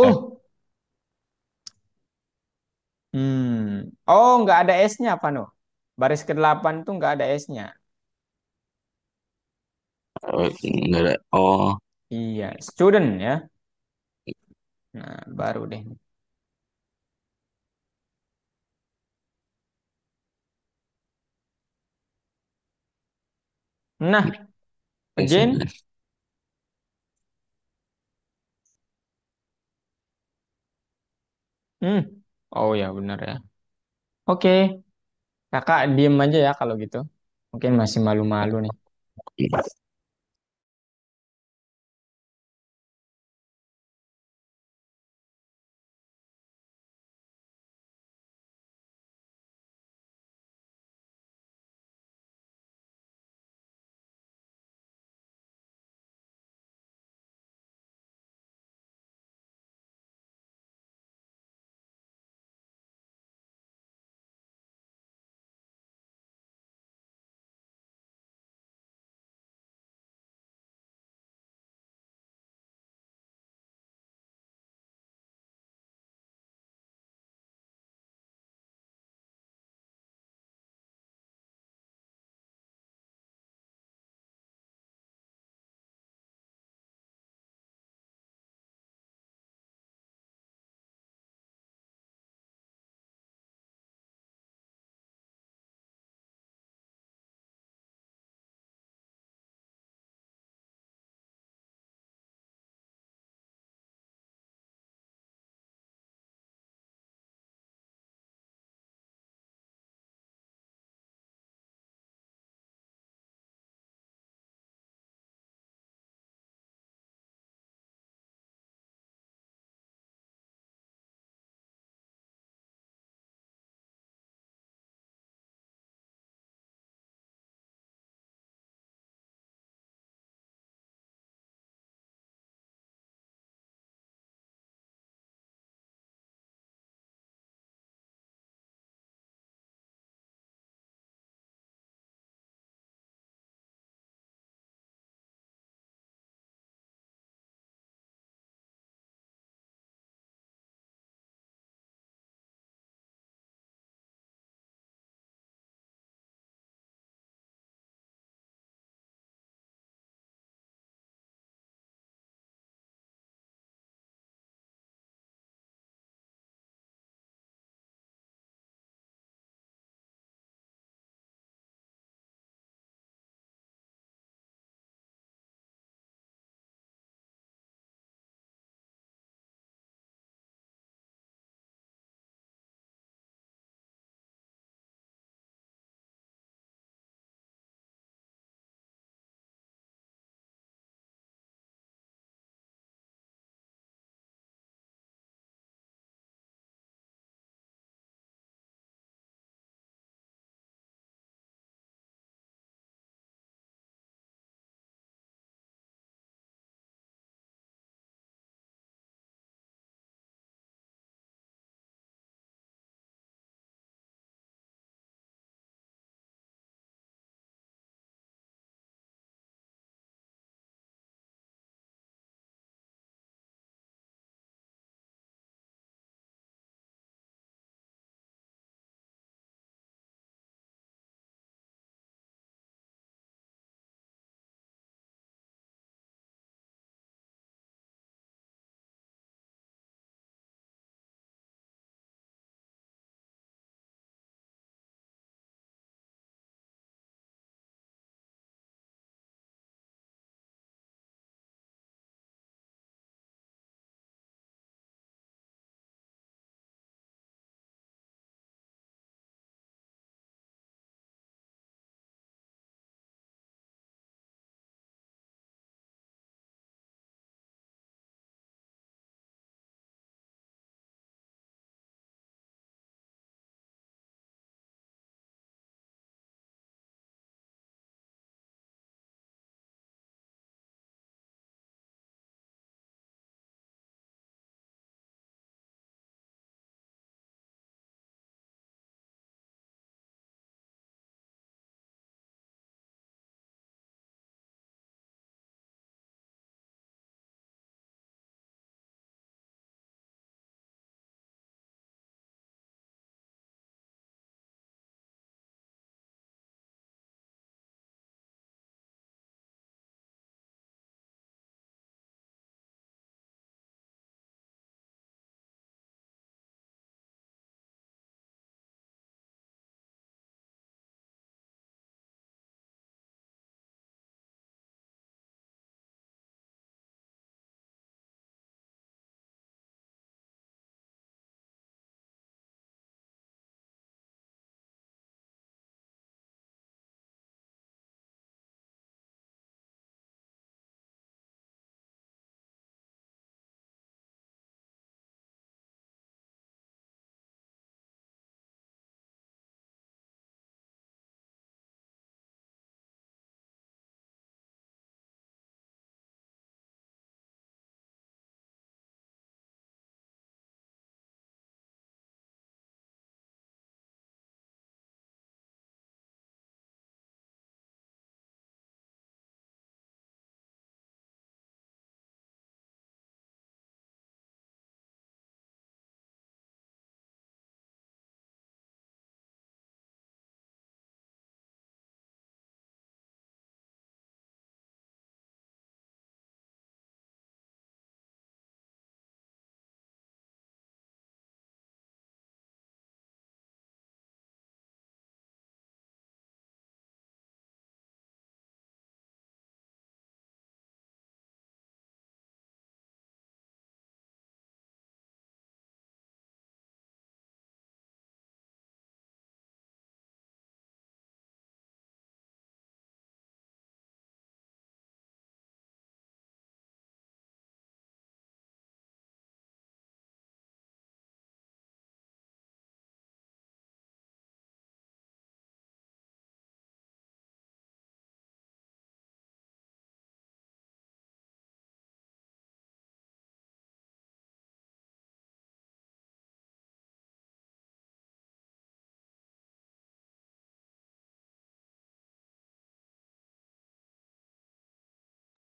eh, Oh, Oh, nggak ada S-nya, apa no? Baris ke-8 tuh nggak ada S-nya. Oh, nggak ada. Oh, Iya, student ya. Nah, baru deh. Nah, again. S. Hmm. Oh ya, benar ya. Oke, kakak diem aja ya kalau gitu. Mungkin masih malu-malu nih.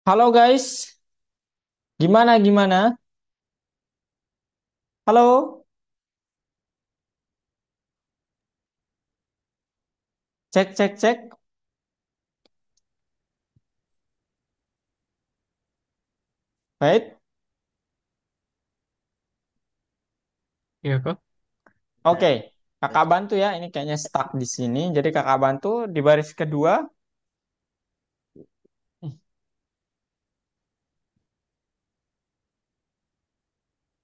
Halo guys, gimana gimana? Halo, cek cek cek. Baik, Iya kok. oke. Kakak bantu ya. Ini kayaknya stuck di sini. Jadi kakak bantu di baris kedua.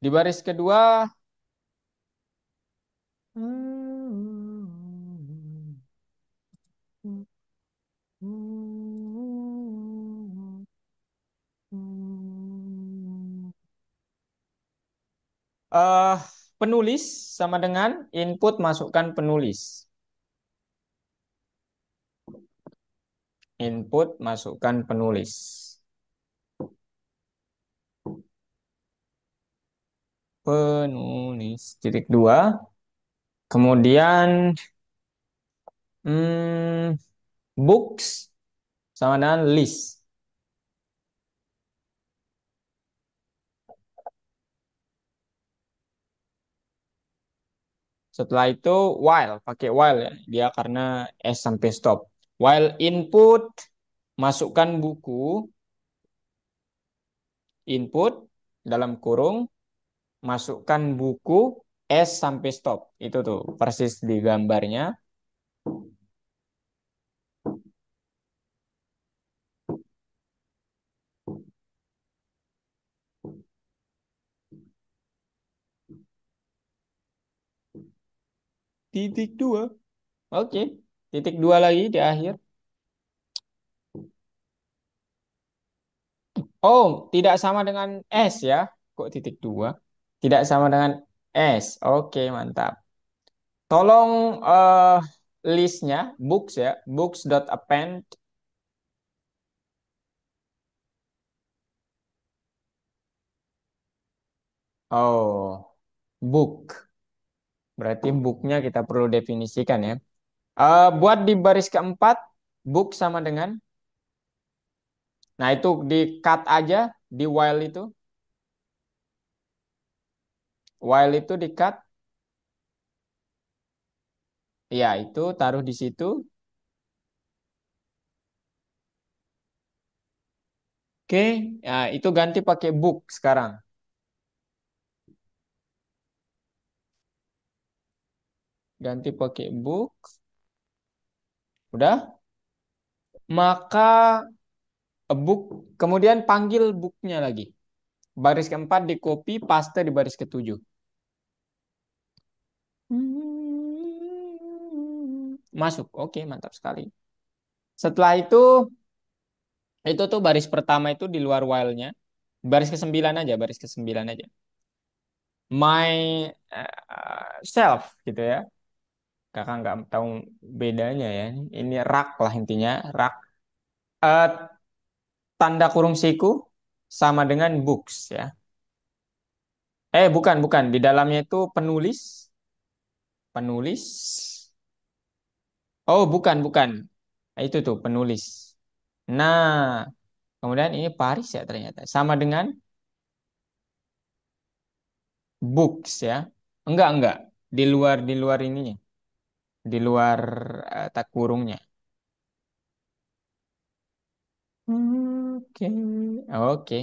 Di baris kedua. eh Penulis sama dengan input masukkan penulis. Input masukkan penulis. Penulis titik dua. Kemudian hmm, books sama dengan list. Setelah itu while, pakai while ya. Dia karena S sampai stop. While input masukkan buku, input dalam kurung masukkan buku S sampai stop. Itu tuh persis di gambarnya. Titik dua. Oke. Titik dua lagi di akhir. Oh, tidak sama dengan S ya. Kok titik dua? Tidak sama dengan S. Oke, mantap. Tolong listnya, books ya. Books.append. Oh, book. Berarti booknya kita perlu definisikan ya. Buat di baris keempat, book sama dengan. Nah, itu di cut aja di while itu. While itu di cut. Ya, itu taruh di situ. Oke, nah, itu ganti pakai book sekarang. Ganti pakai book. Udah? Maka book, kemudian panggil booknya lagi. Baris keempat di copy, paste di baris ketujuh. Masuk. Oke, mantap sekali. Setelah itu tuh baris pertama itu di luar while-nya. Baris ke-9 aja, baris ke-9 aja. My self gitu ya. Kakak nggak tahu bedanya ya. Ini rak lah intinya, rak. Eh, Tanda kurung siku sama dengan books ya. Bukan, bukan. Di dalamnya itu penulis, penulis. Oh, bukan, bukan. Itu tuh penulis. Nah, kemudian ini Paris ya ternyata. Sama dengan books ya. Enggak. Di luar ininya. Di luar tak kurungnya. Oke. Oke.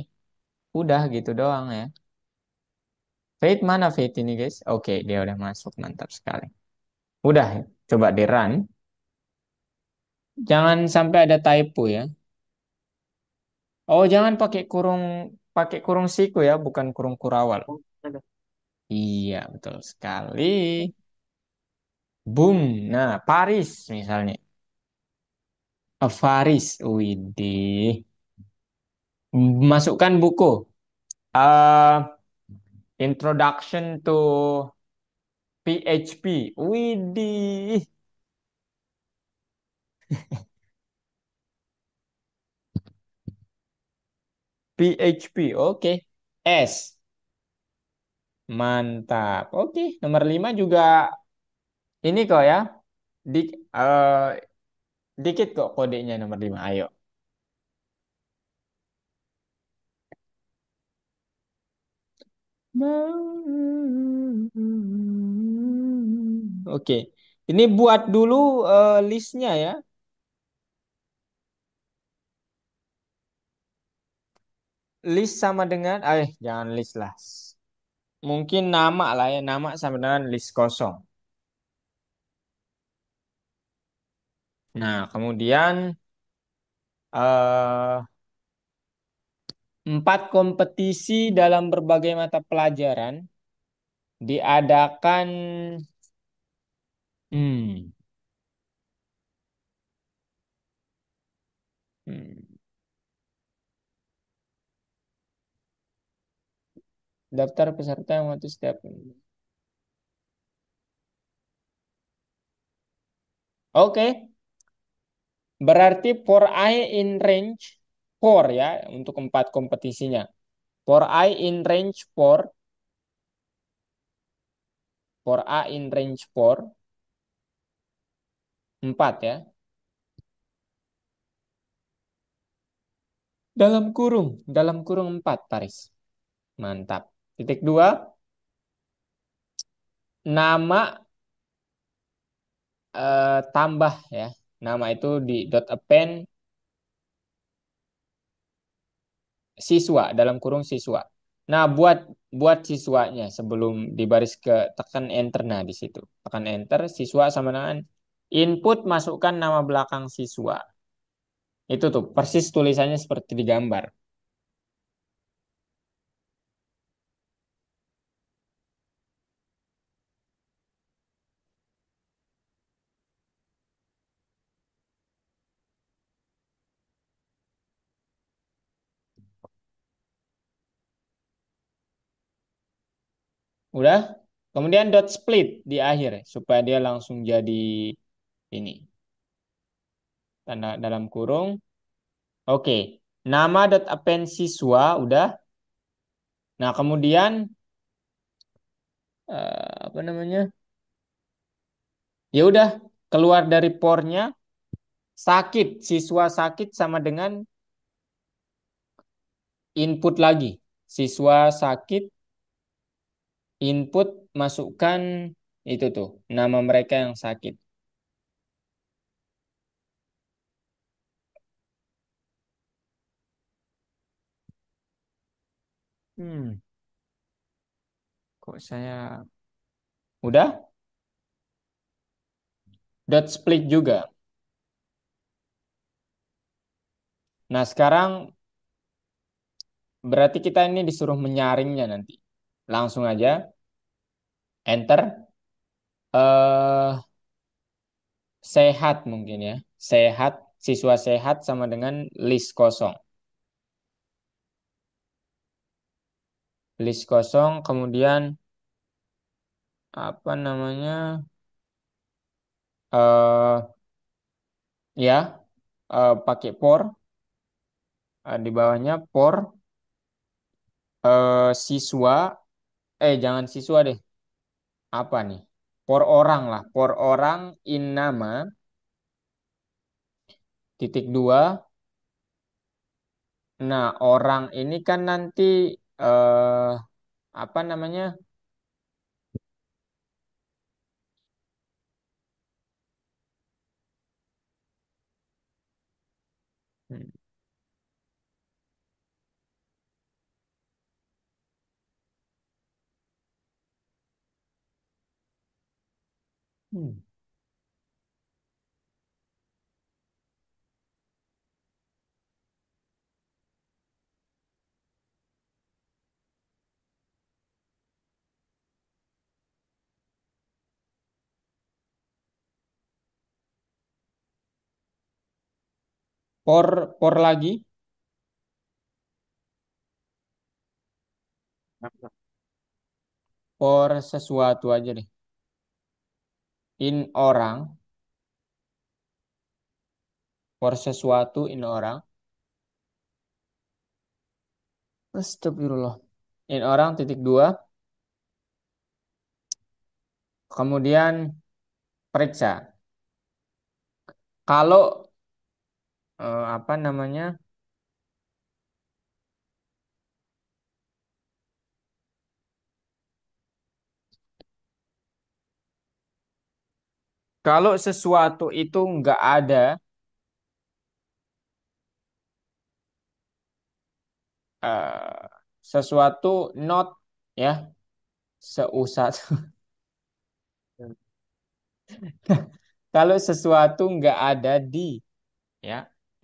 Udah gitu doang ya. Fate mana Fate ini guys? Oke, dia udah masuk. Mantap sekali. Udah, coba di run. Jangan sampai ada typo ya. Oh, jangan pakai kurung siku ya, bukan kurung kurawal. Oh, ada. Iya, betul sekali. Boom. Nah, Paris misalnya. Faris. Widih. Masukkan buku. eh Introduction to PHP. Widih. PHP. Oke. S. Mantap. Oke. Nomor 5 juga ini kok ya. Di, eh, dikit kok kodenya nomor 5. Ayo. Oke, ini buat dulu listnya ya. List sama dengan, jangan list lah. Mungkin nama lah ya, nama sama dengan list kosong. Nah, kemudian eh 4 kompetisi dalam berbagai mata pelajaran diadakan. Hmm, hmm. Daftar peserta yang waktu setiap. Oke, berarti for I in range 4 ya untuk 4 kompetisinya. For I in range 4, for A in range 4, 4 ya. Dalam kurung 4 Paris. Mantap. Titik 2, nama tambah ya. Nama itu di dot append siswa dalam kurung siswa. Nah, buat buat siswanya sebelum di baris ke tekan enter, nah di situ. Tekan enter siswa sama dengan input, masukkan nama belakang siswa. Itu tuh persis tulisannya seperti di gambar. Udah? Kemudian dot split di akhir supaya dia langsung jadi ini. Tanda dalam kurung. Oke. Nama dot append siswa udah. Nah, kemudian apa namanya? Ya udah, keluar dari pornya sakit. Siswa sakit sama dengan input lagi. Siswa sakit, input masukkan itu tuh nama mereka yang sakit. Hmm, kok saya udah dot split juga. Nah, sekarang berarti kita ini disuruh menyaringnya nanti. Langsung aja enter. Sehat mungkin ya. Sehat, siswa sehat sama dengan list kosong. List kosong kemudian apa namanya? eh ya, pakai for, di bawahnya for siswa, jangan siswa deh. Apa nih? For orang lah, for orang in nama titik 2. Nah, orang ini kan nanti eh apa namanya? Hmm. Hmm. For lagi, for sesuatu aja deh. In orang, for sesuatu in orang. Astagfirullah. In orang titik 2. Kemudian periksa. Kalau apa namanya? Kalau sesuatu itu nggak ada eh, sesuatu not ya seusat. Kalau sesuatu nggak ada di ya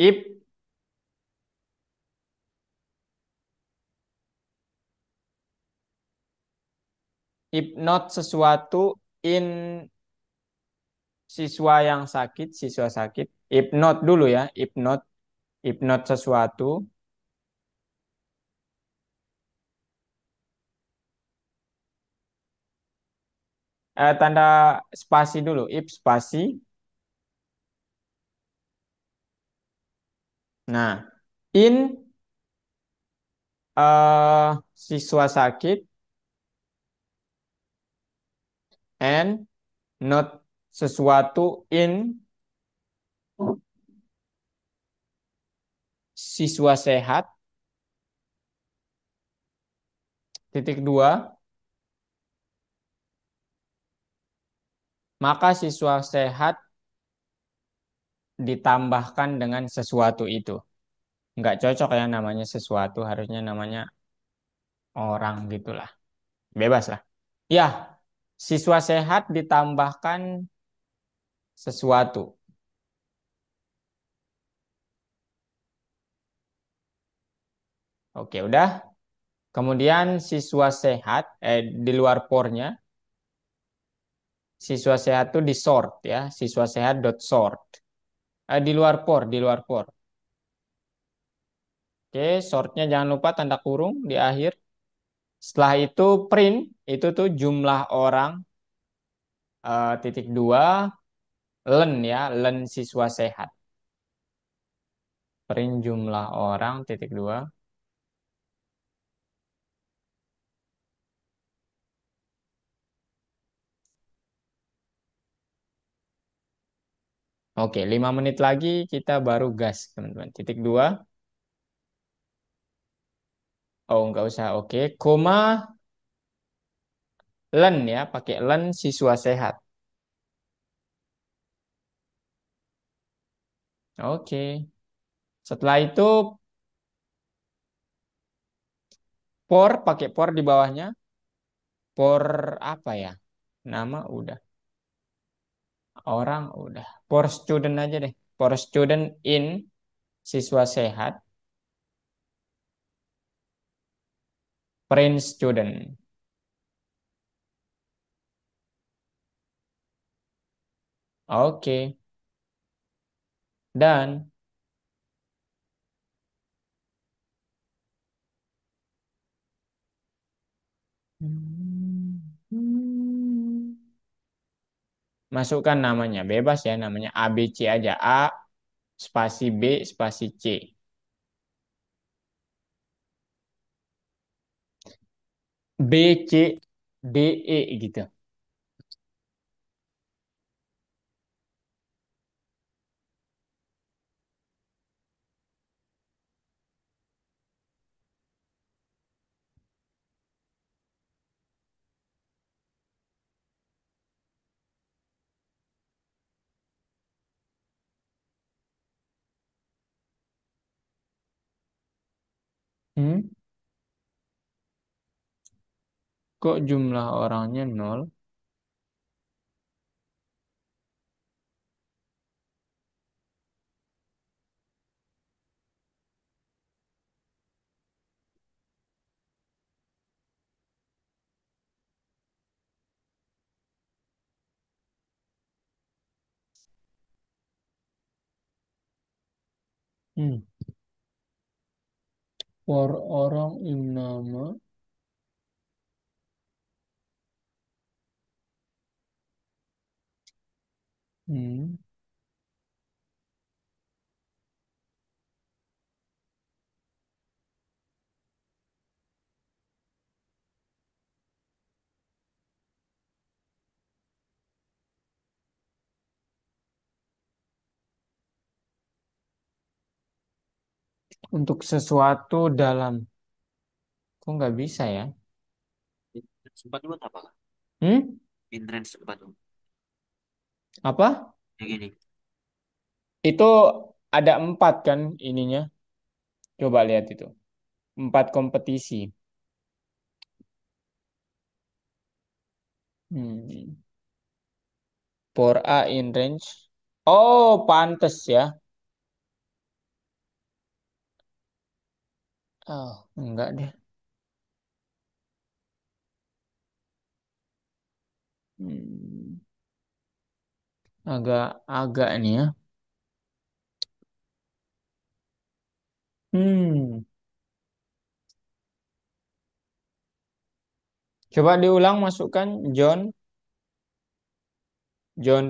if not sesuatu in siswa sakit if not dulu ya if not sesuatu tanda spasi dulu if spasi. Nah, in siswa sakit and not sesuatu in siswa sehat. Titik dua, maka siswa sehat ditambahkan dengan sesuatu itu. Nggak cocok ya namanya sesuatu, harusnya namanya orang gitulah. Bebas lah. Ya, siswa sehat ditambahkan sesuatu. Oke, udah. Kemudian siswa sehat, di luar pornya, siswa sehat itu di sort ya, siswa sehat dot sort. Di luar por. Oke, sortnya jangan lupa tanda kurung di akhir. Setelah itu print, itu tuh jumlah orang, titik dua, len ya, len siswa sehat. Print jumlah orang, titik dua. Oke, 5 menit lagi kita baru gas, teman-teman. Titik dua. Oh, nggak usah. Oke, koma, len ya, pakai len siswa sehat. Oke. Setelah itu por, pakai por di bawahnya. Por apa ya? Nama udah. Orang udah. For student aja deh. For student in siswa sehat. Print student. Oke. Dan masukkan namanya. Bebas ya namanya ABC aja. A spasi B spasi C. B C D E gitu. Hmm? Kok jumlah orangnya nol? Hmm. For orang in nama. Hmm. Untuk sesuatu dalam. Kok nggak bisa ya? Sempat buat apa? Kak? Hmm? Pinterest sempat tuh. Apa? Yang ini. Itu ada 4 kan ininya. Coba lihat itu. 4 kompetisi. Hmm. For A in range. Oh, pantes ya. Oh, enggak deh. Hmm. Agak nih ya. Hmm. Coba diulang masukkan John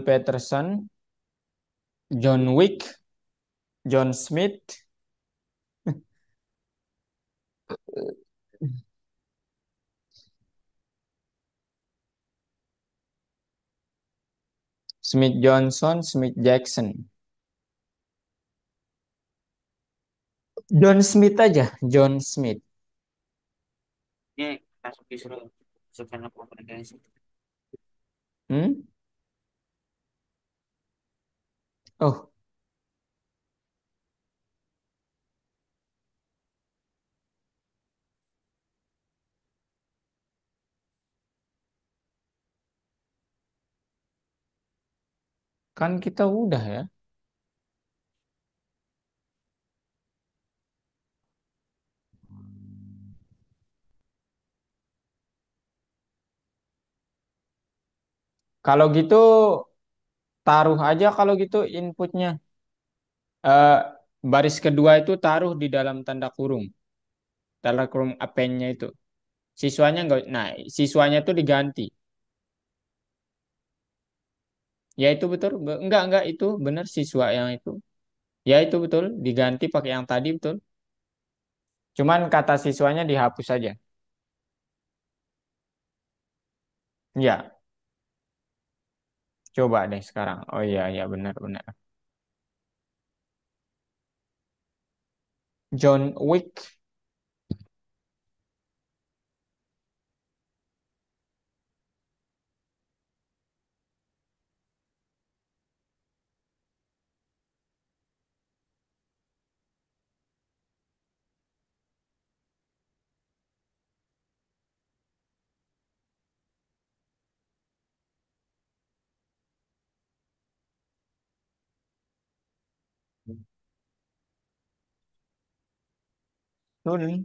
Peterson, John Wick, John Smith, Smith Johnson, Smith Jackson. John Smith aja, John Smith. Ini masuk disuruh masukkan apa mereka sih? Hmm? Oh, kan kita udah ya. Kalau gitu taruh aja kalau gitu inputnya. Eh, baris kedua itu taruh di dalam tanda kurung. Tanda kurung append-nya itu. Siswanya enggak, nah siswanya itu diganti. Ya itu betul, enggak itu benar siswa yang itu. Ya itu betul, diganti pakai yang tadi betul. Cuman kata siswanya dihapus saja. Ya, coba deh sekarang. Oh iya ya benar benar. John Wick. Tuh nih.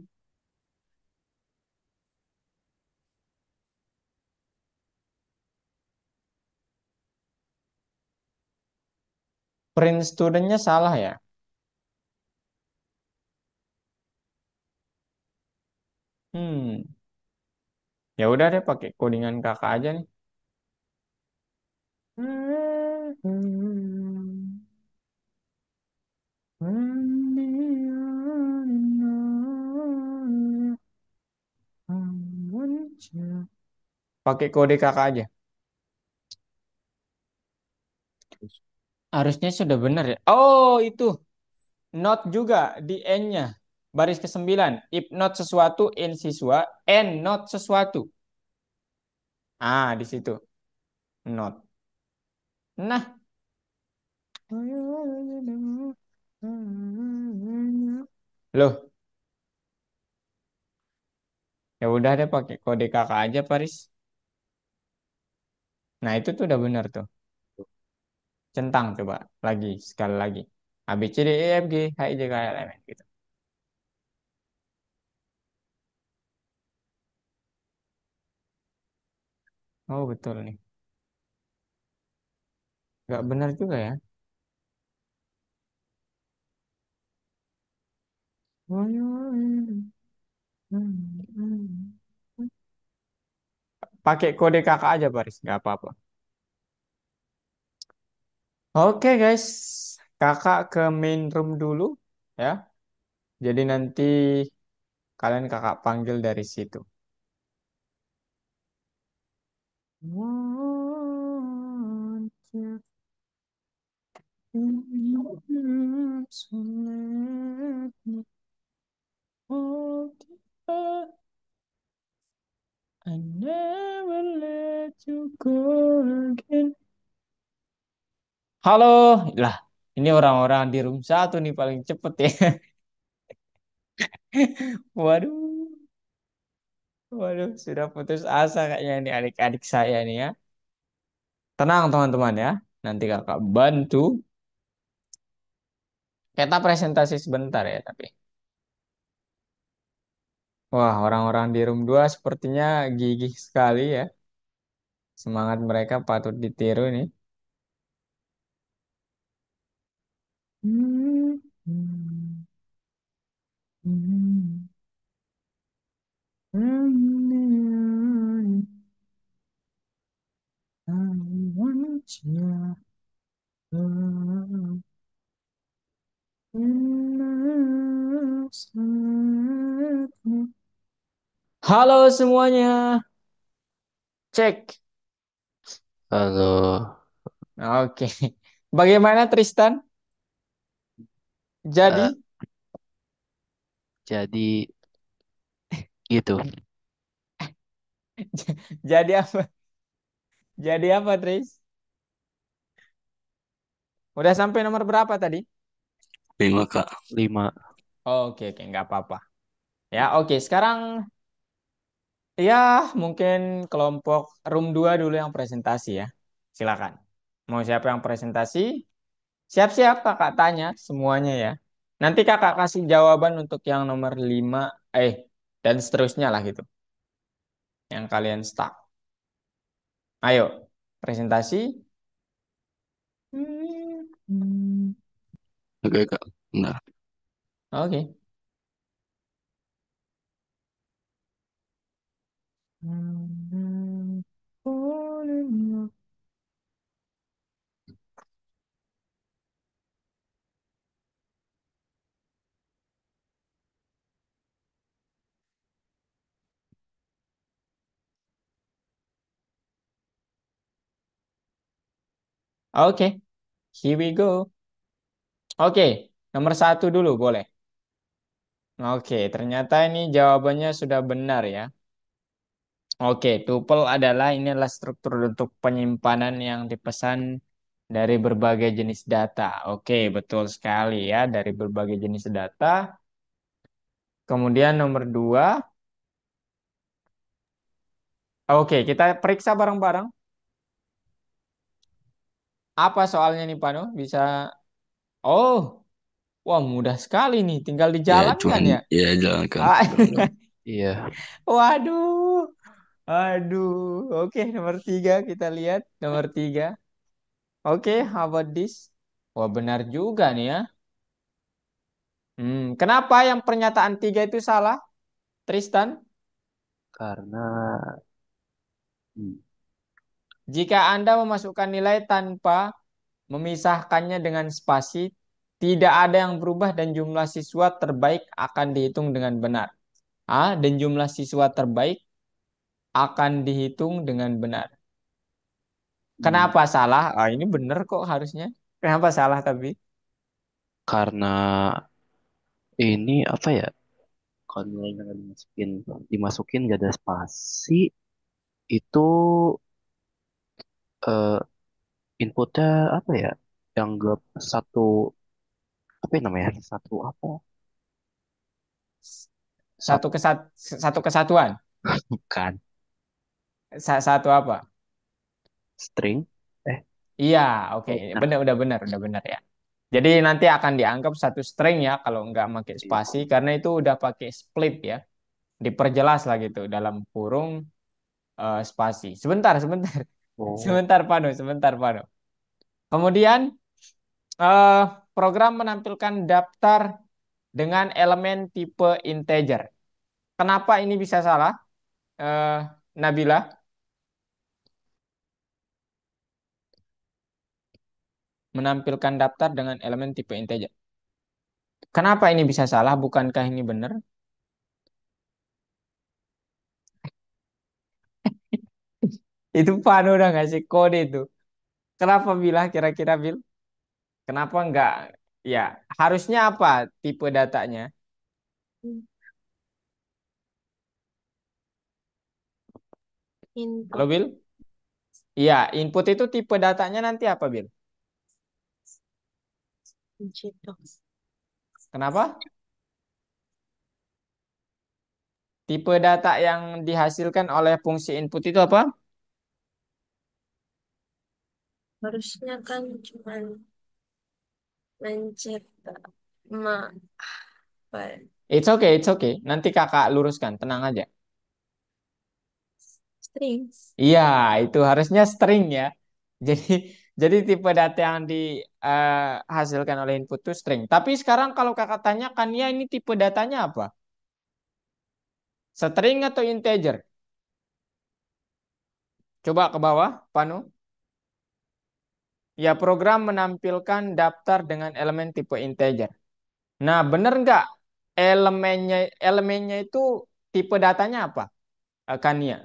Print studentnya salah ya. Hmm. Ya udah deh pakai codingan kakak aja nih. Pakai kode kakak aja. Harusnya sudah benar ya. Oh, itu. Not juga di N-nya. Baris ke-9. If not sesuatu, in siswa. And not sesuatu. Ah, di situ. Not. Nah. Loh, ya udah deh pakai kode kakak aja, Paris. Nah, itu tuh udah benar tuh. Centang coba lagi sekali lagi. A B C D E F G H I J K L M N gitu. Oh, betul nih. Nggak benar juga ya. Pakai kode kakak aja, Paris. Nggak apa-apa. Oke, guys. Kakak ke main room dulu ya. Jadi nanti kalian kakak panggil dari situ. I never let you go again. Halo, lah ini orang-orang di room satu nih paling cepet ya. Waduh, waduh, sudah putus asa kayaknya ini adik-adik saya nih ya. Tenang teman-teman ya, nanti kakak bantu. Kita presentasi sebentar ya tapi. Wah, orang-orang di room 2 sepertinya gigih sekali ya. Semangat mereka patut ditiru nih. Hmm, hmm, hmm, hmm, I want you. Halo semuanya, cek. Halo, Oke, bagaimana Tristan? eh, Jadi, jadi gitu. jadi apa? Jadi apa, Tris? Udah sampai nomor berapa tadi? 5 Kak. 5. Oke, oke, nggak apa-apa. Ya, oke. Sekarang ya mungkin kelompok room 2 dulu yang presentasi ya. Silakan. Mau siapa yang presentasi? Siap-siap kakak tanya semuanya ya. Nanti kakak kasih jawaban untuk yang nomor 5, dan seterusnya lah gitu. Yang kalian stuck. Ayo, presentasi. Oke Kak. Nah, Oke. Oke, here we go. Oke, nomor satu dulu boleh. Oke, ternyata ini jawabannya sudah benar ya. Oke, tuple adalah struktur untuk penyimpanan yang dipesan dari berbagai jenis data. Oke, betul sekali ya, dari berbagai jenis data. Kemudian nomor dua, oke, kita periksa bareng-bareng. Apa soalnya nih, Pano? Bisa, oh, wah mudah sekali nih, tinggal ya dijalankan cuman ya. ya jalankan Ah, gampang. Iya, waduh, aduh. Oke, nomor tiga kita lihat. Nomor tiga. Oke, how about this? Wah, benar juga nih ya. Kenapa yang pernyataan tiga itu salah, Tristan? karena hmm, Jika Anda memasukkan nilai tanpa memisahkannya dengan spasi, tidak ada yang berubah dan jumlah siswa terbaik akan dihitung dengan benar. Dan jumlah siswa terbaik akan dihitung dengan benar. hmm, Kenapa salah? Ini benar kok harusnya. Kenapa salah tapi? karena ini apa ya? Kalau nilainya nggak dimasukin gak ada spasi, itu eh, inputnya apa ya? Yang gak satu apa yang namanya? Satu apa? Satu Satu kesat satu kesatuan. bukan Satu apa? string. Eh, Iya, oke. nah, Benar, udah benar ya. Jadi nanti akan dianggap satu string ya kalau nggak pakai spasi karena itu udah pakai split ya. Diperjelas lah gitu dalam kurung spasi. Sebentar, sebentar. oh, Sebentar, Pano, sebentar, Pano. Kemudian eh, program menampilkan daftar dengan elemen tipe integer. Kenapa ini bisa salah? Eh, Nabila, menampilkan daftar dengan elemen tipe integer. Kenapa ini bisa salah? Bukankah ini benar? Itu Pano udah ngasih kode itu. Kenapa Bila kira-kira Bil? Kenapa nggak? Ya, harusnya apa tipe datanya? Halo Input. Bil? Iya, input itu tipe datanya nanti apa Bil? Gitu. Kenapa? Tipe data yang dihasilkan oleh fungsi input itu apa? Harusnya kan cuman mencetak ma apa ya, It's okay, it's okay. Nanti kakak luruskan, tenang aja. strings. Iya, itu harusnya string ya. Jadi jadi tipe data yang dihasilkan oleh input itu string. Tapi sekarang kalau kakak tanyakan, ya ini tipe datanya apa? String atau integer? Coba ke bawah, Panu. Ya, program menampilkan daftar dengan elemen tipe integer. Nah, benar nggak elemennya itu tipe datanya apa? Kania,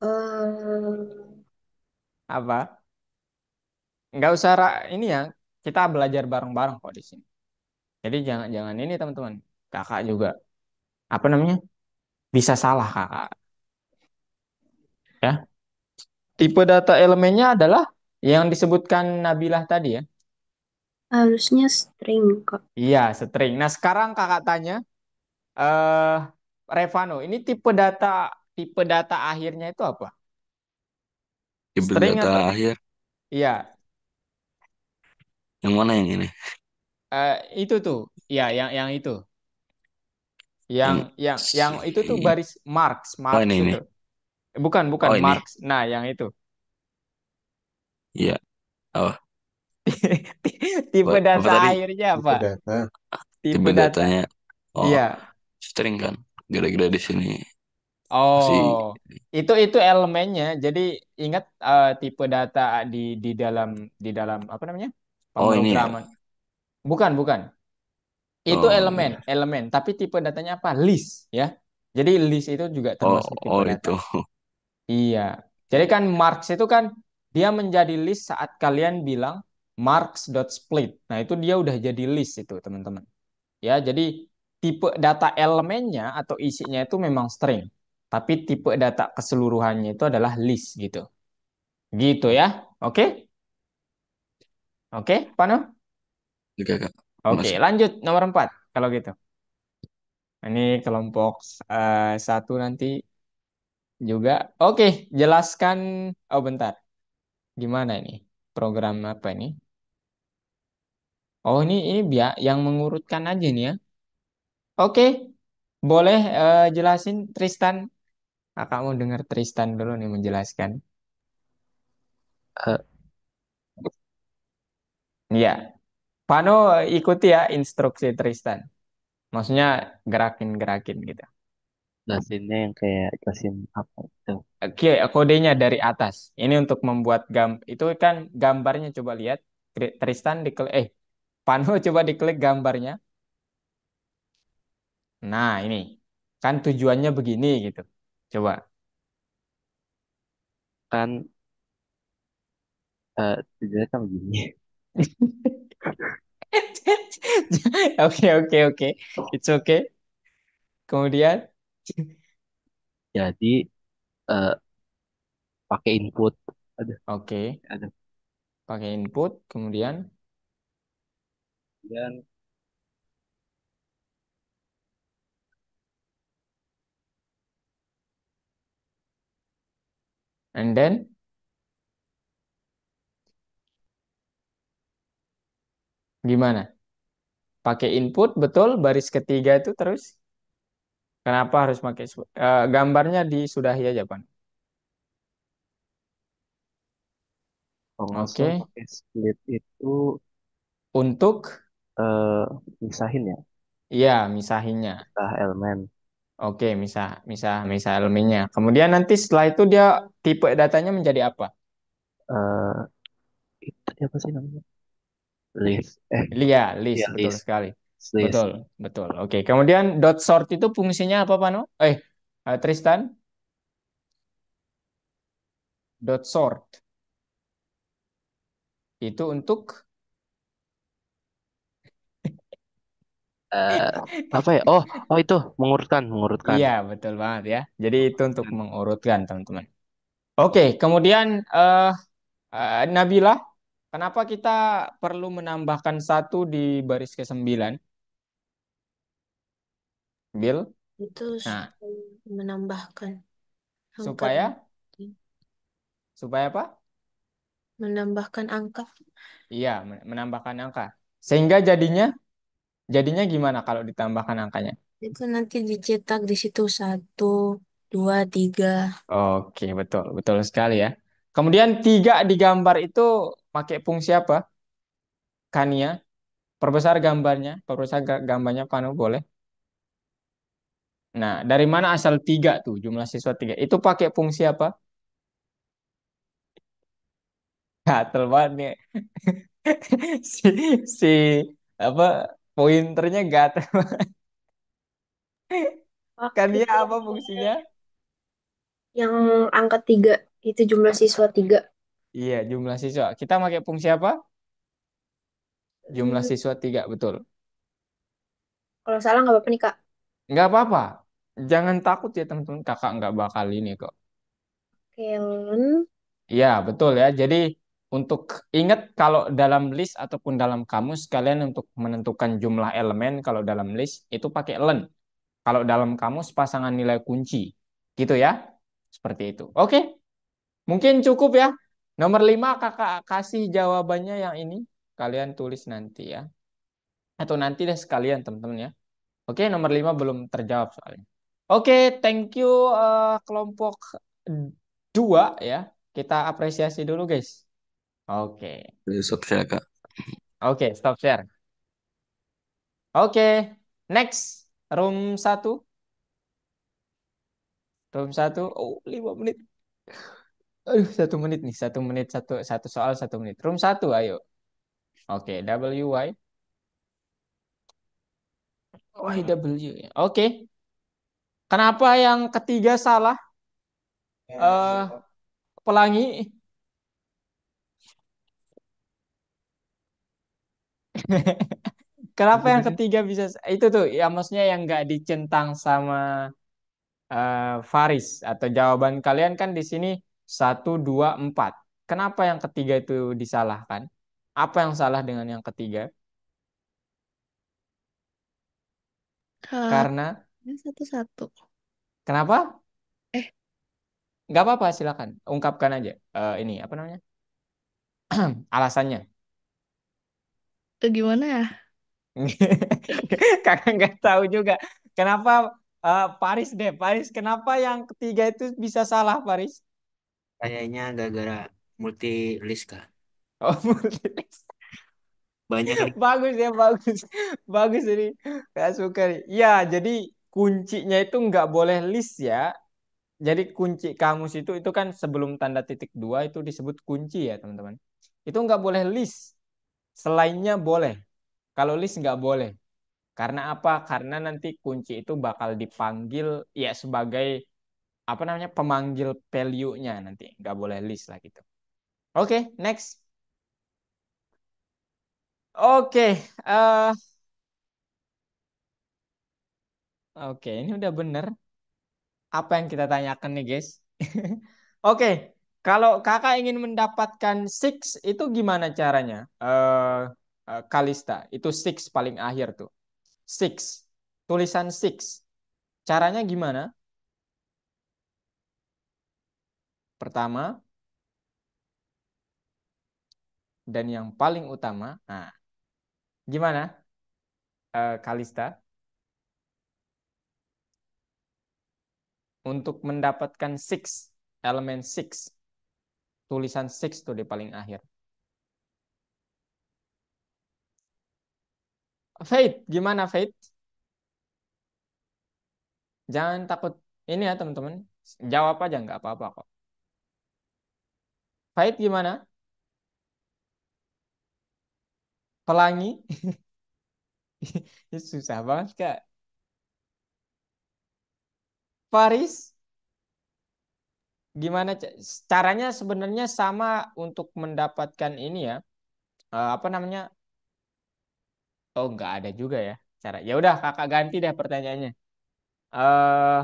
Eh, apa? Nggak usah ini ya. Kita belajar bareng-bareng kok di sini. Jadi jangan jangan ini teman-teman. Kakak juga apa namanya? Bisa salah kakak. Ya. Tipe data elemennya adalah yang disebutkan Nabilah tadi ya. harusnya string, Kak. Iya, string. Nah, sekarang kakak tanya, eh Revano, ini tipe data akhirnya itu apa? Tipe String data atau akhir. iya, Yang mana yang ini? eh, itu tuh. Iya, yang itu. Yang Yang yang itu tuh si. baris marks, Oh marks ini. itu. Bukan, bukan Oh ini. marks. Nah, yang itu. Iya. Oh, Tipe apa data tadi? akhirnya Tipe apa? data. Tipe Tipe data. datanya. Oh, Iya. string kan. Gara-gara di sini masih. Oh, itu elemennya. Jadi ingat tipe data di dalam apa namanya? Oh ini ya. Pemrograman. Bukan, bukan. Itu Oh elemen, iya. elemen. Tapi tipe datanya apa? List ya. Jadi list itu juga Oh termasuk tipe oh data. itu. Iya. Jadi kan marks itu kan dia menjadi list saat kalian bilang marks.split. Nah, itu dia udah jadi list itu, teman-teman. Ya, jadi tipe data elemennya atau isinya itu memang string. Tapi tipe data keseluruhannya itu adalah list gitu. Gitu ya. Oke? Oke, Pano? Oke kak. Oke, Masuk. lanjut nomor 4 kalau gitu. Ini kelompok satu nanti juga. Oke, jelaskan. Oh, bentar. Gimana ini? Program apa ini? Oh, ini biar yang mengurutkan aja nih ya. Oke, boleh jelasin Tristan. Kakak mau dengar Tristan dulu nih menjelaskan. Eh, Iya, Pano ikuti ya instruksi Tristan. Maksudnya gerakin-gerakin gitu. jelasinnya yang kayak jelasin apa itu. Oke, kodenya dari atas. Ini untuk membuat itu kan gambarnya coba lihat. Tristan diklik Pano coba diklik gambarnya. Nah, ini kan tujuannya begini gitu. Coba. Kan tujuannya kan begini. Oke, oke, oke. It's okay. Kemudian, Jadi eh, pakai input. Ada, oke, ada. pakai input, kemudian, Kemudian and then, gimana? Pakai input, betul, baris ketiga itu terus. Kenapa harus pakai gambarnya disudahi aja, Pan? kalau nggak salah Oke, pakai split itu untuk, eh misahin ya, ya, misahinnya. misah elemen. Oke, misah, misah, misah elemennya. Kemudian nanti setelah itu dia tipe datanya menjadi apa? eh itu tadi apa sih namanya? List. Iya, list, Ya betul list. sekali. List. Betul, betul. Oke, kemudian dot sort itu fungsinya apa, Pano? Tristan, dot sort itu untuk eh apa ya? Oh, oh itu mengurutkan, mengurutkan. iya, betul banget ya. Jadi itu untuk mengurutkan, teman-teman. Oke, kemudian Nabila, kenapa kita perlu menambahkan satu di baris ke-9? Bil? Itu Nah, menambahkan angka supaya dan apa? menambahkan angka. Iya, menambahkan angka. Sehingga jadinya gimana kalau ditambahkan angkanya? Itu nanti dicetak di situ 1, 2, 3. Oke, betul, betul sekali ya. Kemudian 3 di gambar itu pakai fungsi apa? Kania, perbesar gambarnya Panu boleh. Nah, dari mana asal 3 tuh, jumlah siswa 3? Itu pakai fungsi apa? Gatel banget nih. Si, si, apa, pointernya gatel. Pakai Kania apa fungsinya? yang angka 3 itu jumlah siswa 3. Iya, jumlah siswa. Kita pakai fungsi apa? Jumlah Hmm, siswa 3, betul. kalau salah nggak apa-apa nih Kak. Nggak apa-apa. Jangan takut ya teman-teman. Kakak nggak bakal ini kok. Kelen. Iya, betul ya. Jadi untuk ingat kalau dalam list ataupun dalam kamus kalian untuk menentukan jumlah elemen kalau dalam list itu pakai len. Kalau dalam kamus pasangan nilai kunci. Gitu ya. Seperti itu. Oke, mungkin cukup ya. Nomor 5 kakak kasih jawabannya yang ini. Kalian tulis nanti ya. Atau nanti deh sekalian teman-teman ya. Oke, nomor 5 belum terjawab soalnya. Oke, thank you kelompok 2 ya. Kita apresiasi dulu guys. Oke. Besok saya Kak. Oke, stop share. Oke, next. Room 1. Room 1. Oh, 5 menit. Aduh, 1 menit nih. 1 menit, satu soal 1 menit. Room 1, ayo. Oke, WY. YW. Oke. Kenapa yang ketiga salah? eh Pelangi. Kenapa yang ketiga bisa itu tuh ya maksudnya yang nggak dicentang sama Faris atau jawaban kalian kan di sini 1, 2, 4. Kenapa yang ketiga itu disalahkan? Apa yang salah dengan yang ketiga? Kak, Karena satu-satu. kenapa? Eh, Nggak apa-apa, silakan ungkapkan aja. Ini apa namanya? Alasannya. Gimana ya? Kakak nggak tahu juga. Kenapa Paris deh? Paris, kenapa yang ketiga itu bisa salah, Paris? Kayaknya gara-gara multi list Kak. Oh, multilis. Banyak list. Bagus ya, bagus. Bagus ini. Kayak suka nih. Ya, jadi kuncinya itu nggak boleh list ya. Jadi kunci kamus itu kan sebelum tanda titik 2 itu disebut kunci ya, teman-teman. Itu nggak boleh list. Selainnya boleh. Kalau list nggak boleh. Karena apa? Karena nanti kunci itu bakal dipanggil ya sebagai apa namanya pemanggil value-nya nanti. Nggak boleh list lah gitu. Oke, next. Oke, oke, ini udah bener. Apa yang kita tanyakan nih, guys? Oke, kalau kakak ingin mendapatkan six itu gimana caranya? Kalista, itu six paling akhir tuh. Six, tulisan six. Caranya gimana? Pertama, dan yang paling utama, nah, gimana, Kalista? Untuk mendapatkan six, elemen six, tulisan six tuh di paling akhir. Faith, gimana Faith? Jangan takut ini ya teman-teman. Jawab aja nggak apa-apa kok. Faith gimana? Pelangi? Susah banget Kak. Faris? Gimana caranya sebenarnya sama untuk mendapatkan ini ya. Apa namanya? Oh nggak ada juga ya cara. Ya udah kakak ganti deh pertanyaannya. eh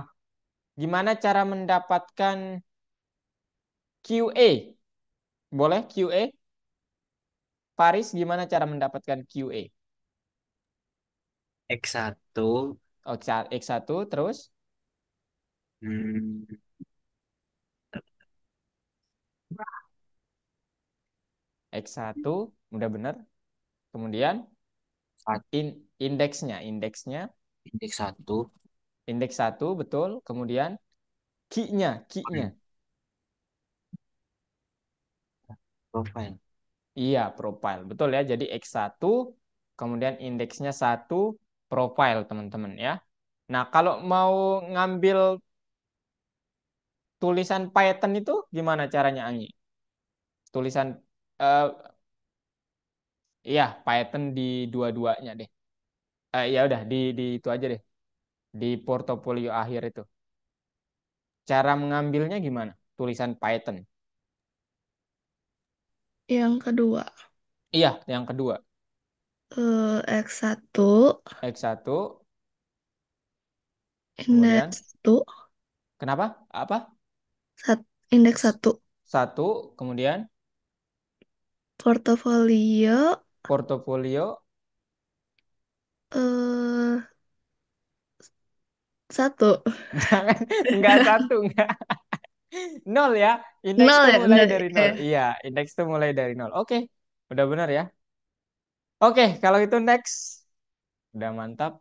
Gimana cara mendapatkan QA? Boleh QA? Paris, gimana cara mendapatkan QA? X1. Oh, X1 terus hmm, X1 udah bener. Kemudian Sat- indeksnya indeks 1. indeks 1 betul. Kemudian key-nya. Profile. Iya, profile. Betul ya. Jadi X1 kemudian indeksnya 1 profile, teman-teman ya. Nah, kalau mau ngambil tulisan Python itu gimana caranya, Anggi? Tulisan eh iya, Python di dua-duanya deh. Ya udah di itu aja deh. Di portofolio akhir itu. Cara mengambilnya gimana? Tulisan Python. Yang kedua, Iya, yang kedua. X1, X1 kemudian indeks 1, kenapa? Apa? indeks 1, Satu, kemudian portofolio, portofolio. eh 1. Jangan, enggak satu, enggak. Nol ya. Indeks Nol tuh ya, mulai nol. dari nol. Iya, indeks tuh mulai dari nol. Oke, udah benar ya. Oke, kalau itu next. Udah mantap.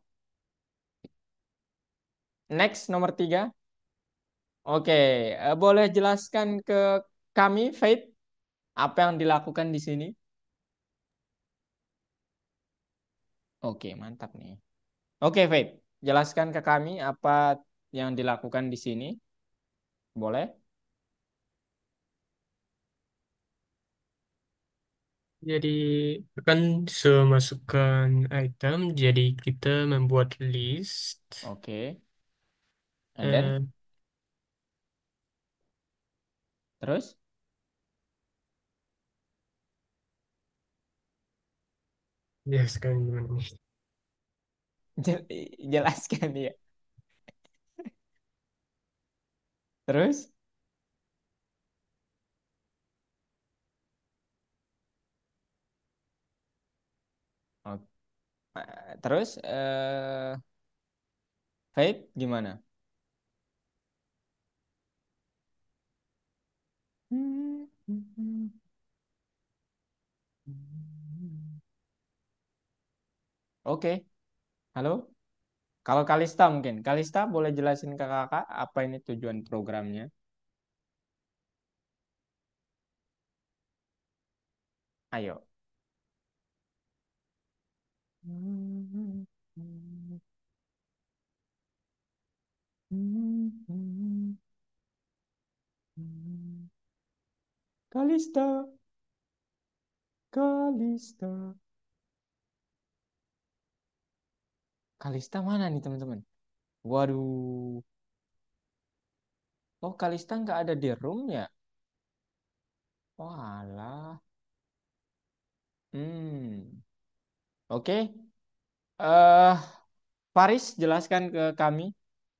Next, nomor 3. Oke, boleh jelaskan ke kami, Faith, apa yang dilakukan di sini? Oke, mantap nih. Oke, Faith, jelaskan ke kami apa yang dilakukan di sini. Boleh? Jadi akan semasukkan item, jadi kita membuat list. Oke. And then, Eh, terus? ya sekarang gimana nih? Jelaskan ya. Terus? Oke. Terus, Faith, gimana? Oke, halo. Kalau Kalista mungkin. Kalista boleh jelasin ke kakak apa ini tujuan programnya? Ayo. Kalista, Kalista. Kalista mana nih teman-teman? Waduh. Oh, Kalista nggak ada di room ya? Walah. Hmm. Oke. eh Faris, jelaskan ke kami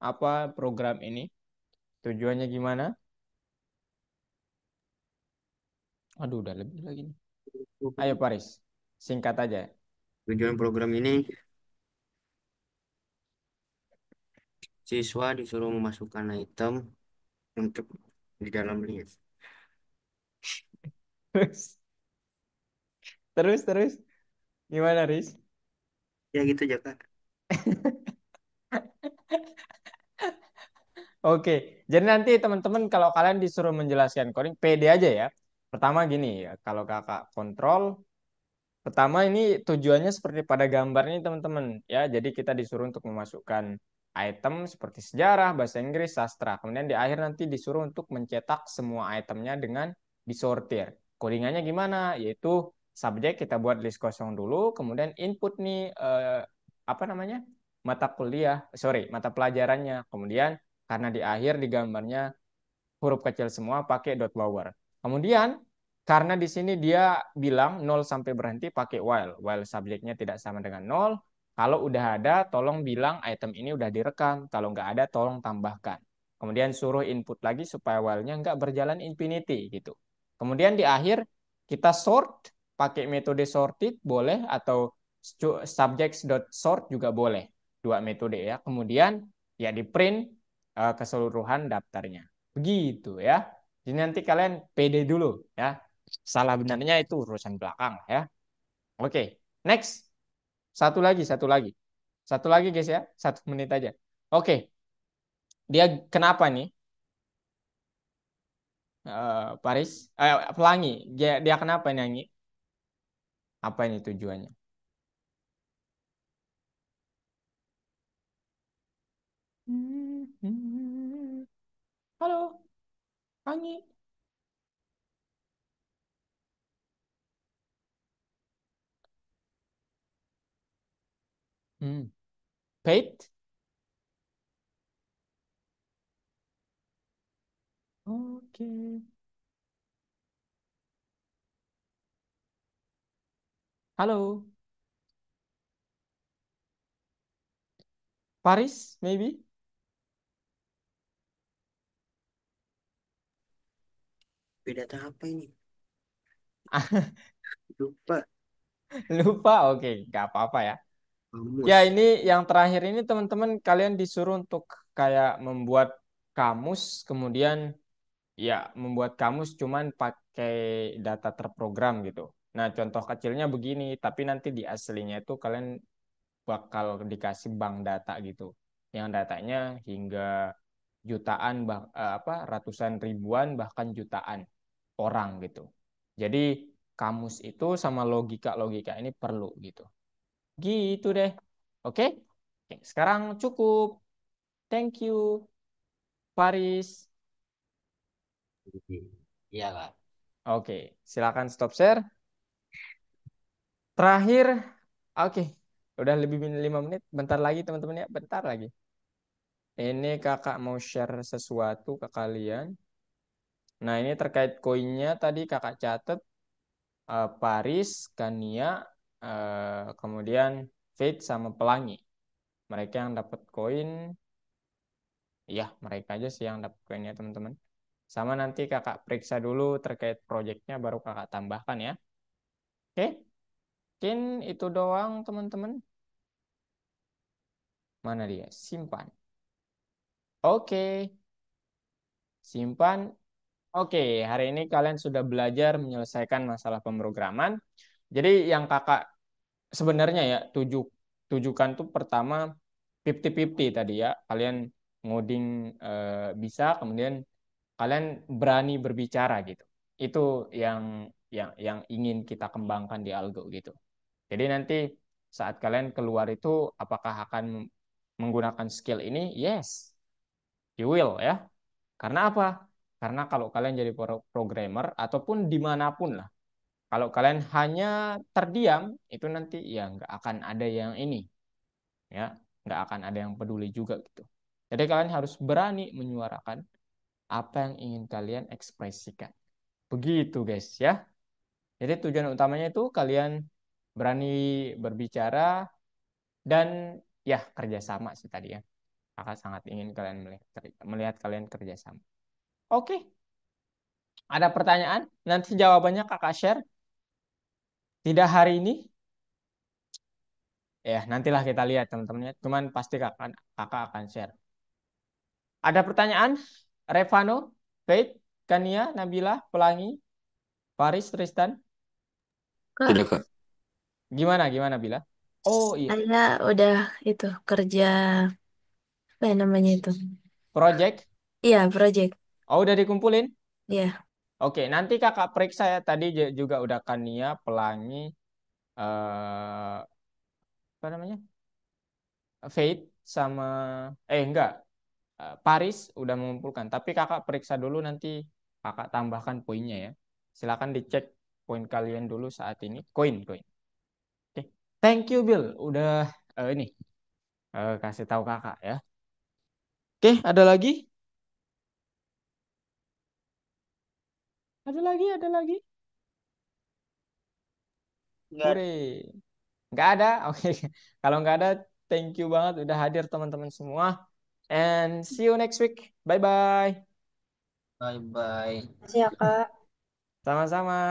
apa program ini. Tujuannya gimana? Aduh, udah lebih lagi nih. Ayo Faris, singkat aja. Tujuan program ini, siswa disuruh memasukkan item untuk di dalam list. Terus, terus. Gimana, Riz? Ya gitu aja, Kak. Oke, jadi nanti teman-teman kalau kalian disuruh menjelaskan coding, pede aja ya. Pertama gini ya, kalau kakak kontrol, pertama ini tujuannya seperti pada gambar ini teman-teman ya. Jadi kita disuruh untuk memasukkan item seperti sejarah, bahasa Inggris, sastra. Kemudian di akhir nanti disuruh untuk mencetak semua itemnya dengan disortir. Codingannya gimana? Yaitu subjek kita buat list kosong dulu, kemudian input nih apa namanya? Mata pelajarannya. Kemudian karena di akhir di gambarnya huruf kecil semua pakai dot lower. Kemudian karena di sini dia bilang 0 sampai berhenti pakai while. While subjeknya tidak sama dengan 0. Kalau udah ada, tolong bilang item ini udah direkam. Kalau nggak ada, tolong tambahkan. Kemudian suruh input lagi supaya while-nya nggak berjalan infinity gitu. Kemudian di akhir kita sort pakai metode sorted boleh atau subjects.sort juga boleh. Dua metode ya. Kemudian ya di print keseluruhan daftarnya. Begitu ya. Jadi nanti kalian pede dulu ya. Salah benarnya itu urusan belakang ya. Oke, next. Satu lagi. Satu lagi guys ya. 1 menit aja. Oke. Dia kenapa nih? Paris, Pelangi. Dia kenapa nyanyi? Apa ini tujuannya? Halo, Pelangi. Paid? Oke. Halo, Paris, maybe? Beda apa ini? Lupa. Lupa, oke, nggak apa-apa ya. Ya, Kamus. ini yang terakhir ini teman-teman kalian disuruh untuk kayak membuat kamus, kemudian ya membuat kamus cuman pakai data terprogram gitu. Nah, contoh kecilnya begini, tapi nanti di aslinya itu kalian bakal dikasih bank data gitu. Yang datanya hingga jutaan apa ratusan ribuan bahkan jutaan orang gitu. Jadi kamus itu sama logika-logika ini perlu gitu. Gitu deh. Oke? Oke, sekarang cukup. Thank you, Paris. Iya, Kak. Oke, silakan stop share. Terakhir, oke, udah lebih 5 menit. Bentar lagi teman-teman ya, bentar lagi. Ini kakak mau share sesuatu ke kalian. Nah, ini terkait koinnya tadi kakak catat Paris, Kania, kemudian Faith sama Pelangi. Mereka yang dapat koin, ya mereka aja sih yang dapat koinnya teman-teman. Sama nanti kakak periksa dulu terkait proyeknya baru kakak tambahkan ya. Oke, mungkin itu doang teman-teman. Mana dia? Simpan. Oke, simpan. Oke, hari ini kalian sudah belajar menyelesaikan masalah pemrograman. Jadi yang kakak sebenarnya ya tujukan tuh pertama 50-50 tadi ya. Kalian ngoding bisa, kemudian kalian berani berbicara gitu. Itu yang ingin kita kembangkan di Algo gitu. Jadi nanti saat kalian keluar itu apakah akan menggunakan skill ini? Yes, you will ya. Karena apa? Karena kalau kalian jadi programmer ataupun dimanapun lah, kalau kalian hanya terdiam, itu nanti ya nggak akan ada yang ini, ya nggak akan ada yang peduli juga gitu. Jadi kalian harus berani menyuarakan apa yang ingin kalian ekspresikan. Begitu guys ya. Jadi tujuan utamanya itu kalian berani berbicara dan ya kerjasama sih tadi ya. Kakak sangat ingin kalian melihat kalian kerjasama. Oke, ada pertanyaan? Nanti jawabannya kakak share. Tidak hari ini, ya nantilah kita lihat teman-temannya. Cuman pasti kakak akan share. Ada pertanyaan? Revano, Faith, Kania, Nabila, Pelangi, Paris, Tristan. Kak, Tidak, Kak. Gimana Bila? Oh iya, saya udah itu kerja apa ya namanya itu? project. Iya, project. Oh udah dikumpulin? Iya. Oke, nanti kakak periksa ya. Tadi juga udah Kania, Pelangi, apa namanya? Faith sama enggak, Paris udah mengumpulkan. Tapi kakak periksa dulu nanti kakak tambahkan poinnya ya. Silakan dicek poin kalian dulu saat ini. Koin. Oke, thank you Bill udah ini kasih tahu kakak ya. Oke, ada lagi? Ada lagi? Enggak. Hore. Nggak ada? Oke. Kalau nggak ada, thank you banget udah hadir teman-teman semua. And see you next week. Bye-bye. Bye bye. Makasih ya, Kak. Sama-sama.